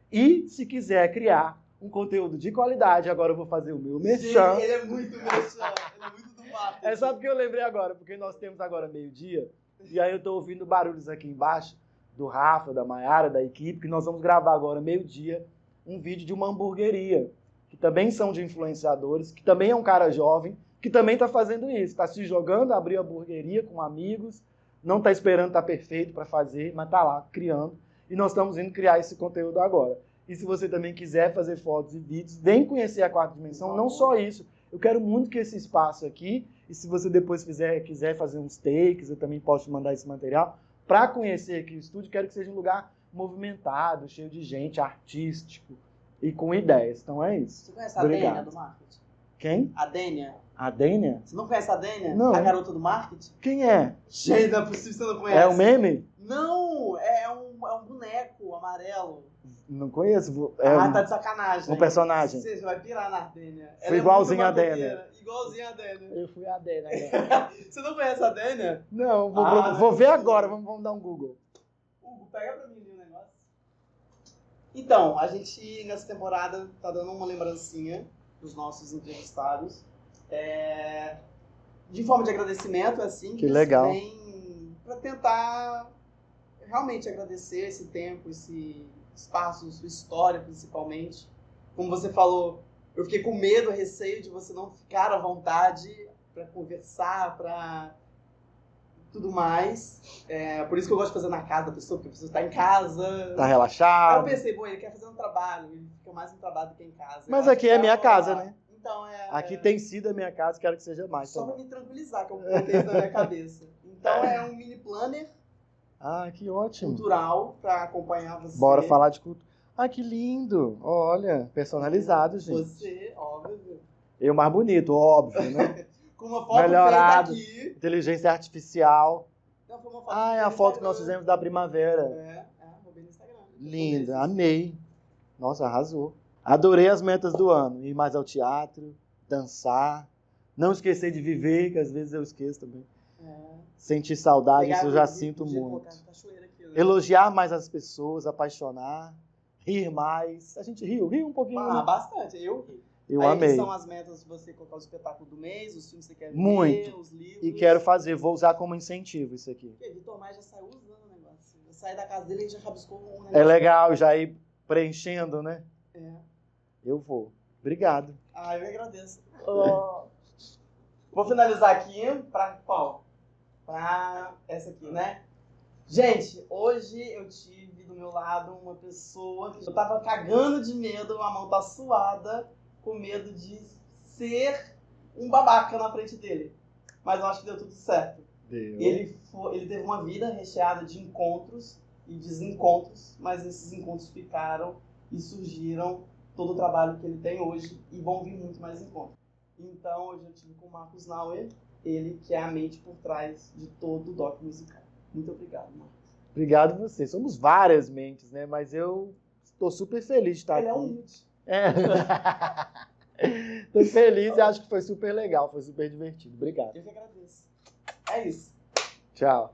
E se quiser criar um conteúdo de qualidade, agora eu vou fazer o meu merchan. Ele é muito merchan, ele é muito do marketing. É só porque eu lembrei agora, porque nós temos agora meio-dia, e aí eu estou ouvindo barulhos aqui embaixo, do Rafa, da Mayara, da equipe, que nós vamos gravar agora, meio-dia, um vídeo de uma hamburgueria, que também são de influenciadores, que também é um cara jovem, que também está fazendo isso, está se jogando, abriu a hamburgueria com amigos, não está esperando estar perfeito para fazer, mas está lá, criando, e nós estamos indo criar esse conteúdo agora. E se você também quiser fazer fotos e vídeos, vem conhecer a Quarta Dimensão, não só isso, eu quero muito que esse espaço aqui, e se você depois quiser fazer uns takes, eu também posso te mandar esse material, para conhecer aqui o estúdio, quero que seja um lugar movimentado, cheio de gente, artístico e com ideias. Então é isso. Você conhece a Dênia do marketing? Quem? A Dênia. A Dênia? Você não conhece a Dênia? Não. A garota do marketing? Quem é? Gente, não é possível que você não conhece. É o meme? Não, é um boneco amarelo. Não conheço. Tá de sacanagem. Um personagem. Você vai pirar na Dênia. Foi igualzinho a Dênia. Igualzinho a Dênia. Eu fui a Dênia. Você não conhece a Dênia? Não, vou ver agora. Vamos dar um Google. Hugo, pega pra mim o negócio. Então, a gente nessa temporada tá dando uma lembrancinha dos nossos entrevistados. De forma de agradecimento, assim. Que legal. Pra tentar realmente agradecer esse tempo, esse espaço, sua história principalmente. Como você falou, eu fiquei com medo, receio de você não ficar à vontade para conversar, para tudo mais. Por isso que eu gosto de fazer na casa da pessoa, porque a pessoa está em casa. Tá Aí relaxado. eu pensei, ele quer fazer um trabalho, ele fica mais no trabalho do que em casa. Mas aqui é minha casa, né? Então, aqui tem sido a minha casa, quero que seja mais. Só para me tranquilizar, que eu botei isso na minha cabeça. Então é um mini planner. Ah, que ótimo. Cultural para acompanhar você. Bora falar de cultura. Ah, que lindo. Olha, personalizado, gente. Você, óbvio. Eu mais bonito, óbvio, né? Com uma foto melhorado, feita aqui. Inteligência artificial. Não, foi uma foto É a foto que nós fizemos da primavera. Roubei no Instagram. Linda, amei. Nossa, arrasou. Adorei as metas do ano. Ir mais ao teatro, dançar. Não esquecer de viver, que às vezes eu esqueço também. Sentir saudade, isso eu já sinto muito. Aqui, né? Elogiar mais as pessoas, apaixonar, rir mais. A gente riu um pouquinho. Bastante, eu ri. Eu aí amei. São as metas de você colocar o espetáculo do mês, os filmes que você quer ver, muito. Os livros. E quero fazer, vou usar como incentivo isso aqui. Porque Vitor Maia já saiu usando o negócio. Eu saí da casa dele e já rabiscou um negócio. É legal já ir preenchendo, né? Eu vou. Obrigado. Eu que agradeço. Vou finalizar aqui para qual? Para essa aqui, né? Gente, hoje eu tive do meu lado uma pessoa que eu tava cagando de medo, a mão tá suada, com medo de ser um babaca na frente dele. Mas eu acho que deu tudo certo. Ele teve uma vida recheada de encontros e desencontros, mas esses encontros ficaram e surgiram todo o trabalho que ele tem hoje e vão vir muito mais encontros. Então, hoje eu tive com o Marcos Nauer, ele que é a mente por trás de todo o doc musical. Muito obrigado, Marcos. Obrigado você. Somos várias mentes, né? Mas eu estou super feliz de estar aqui. Ele é humilde. Estou feliz e acho que foi super legal, foi super divertido. Obrigado. Eu que agradeço. É isso. Tchau.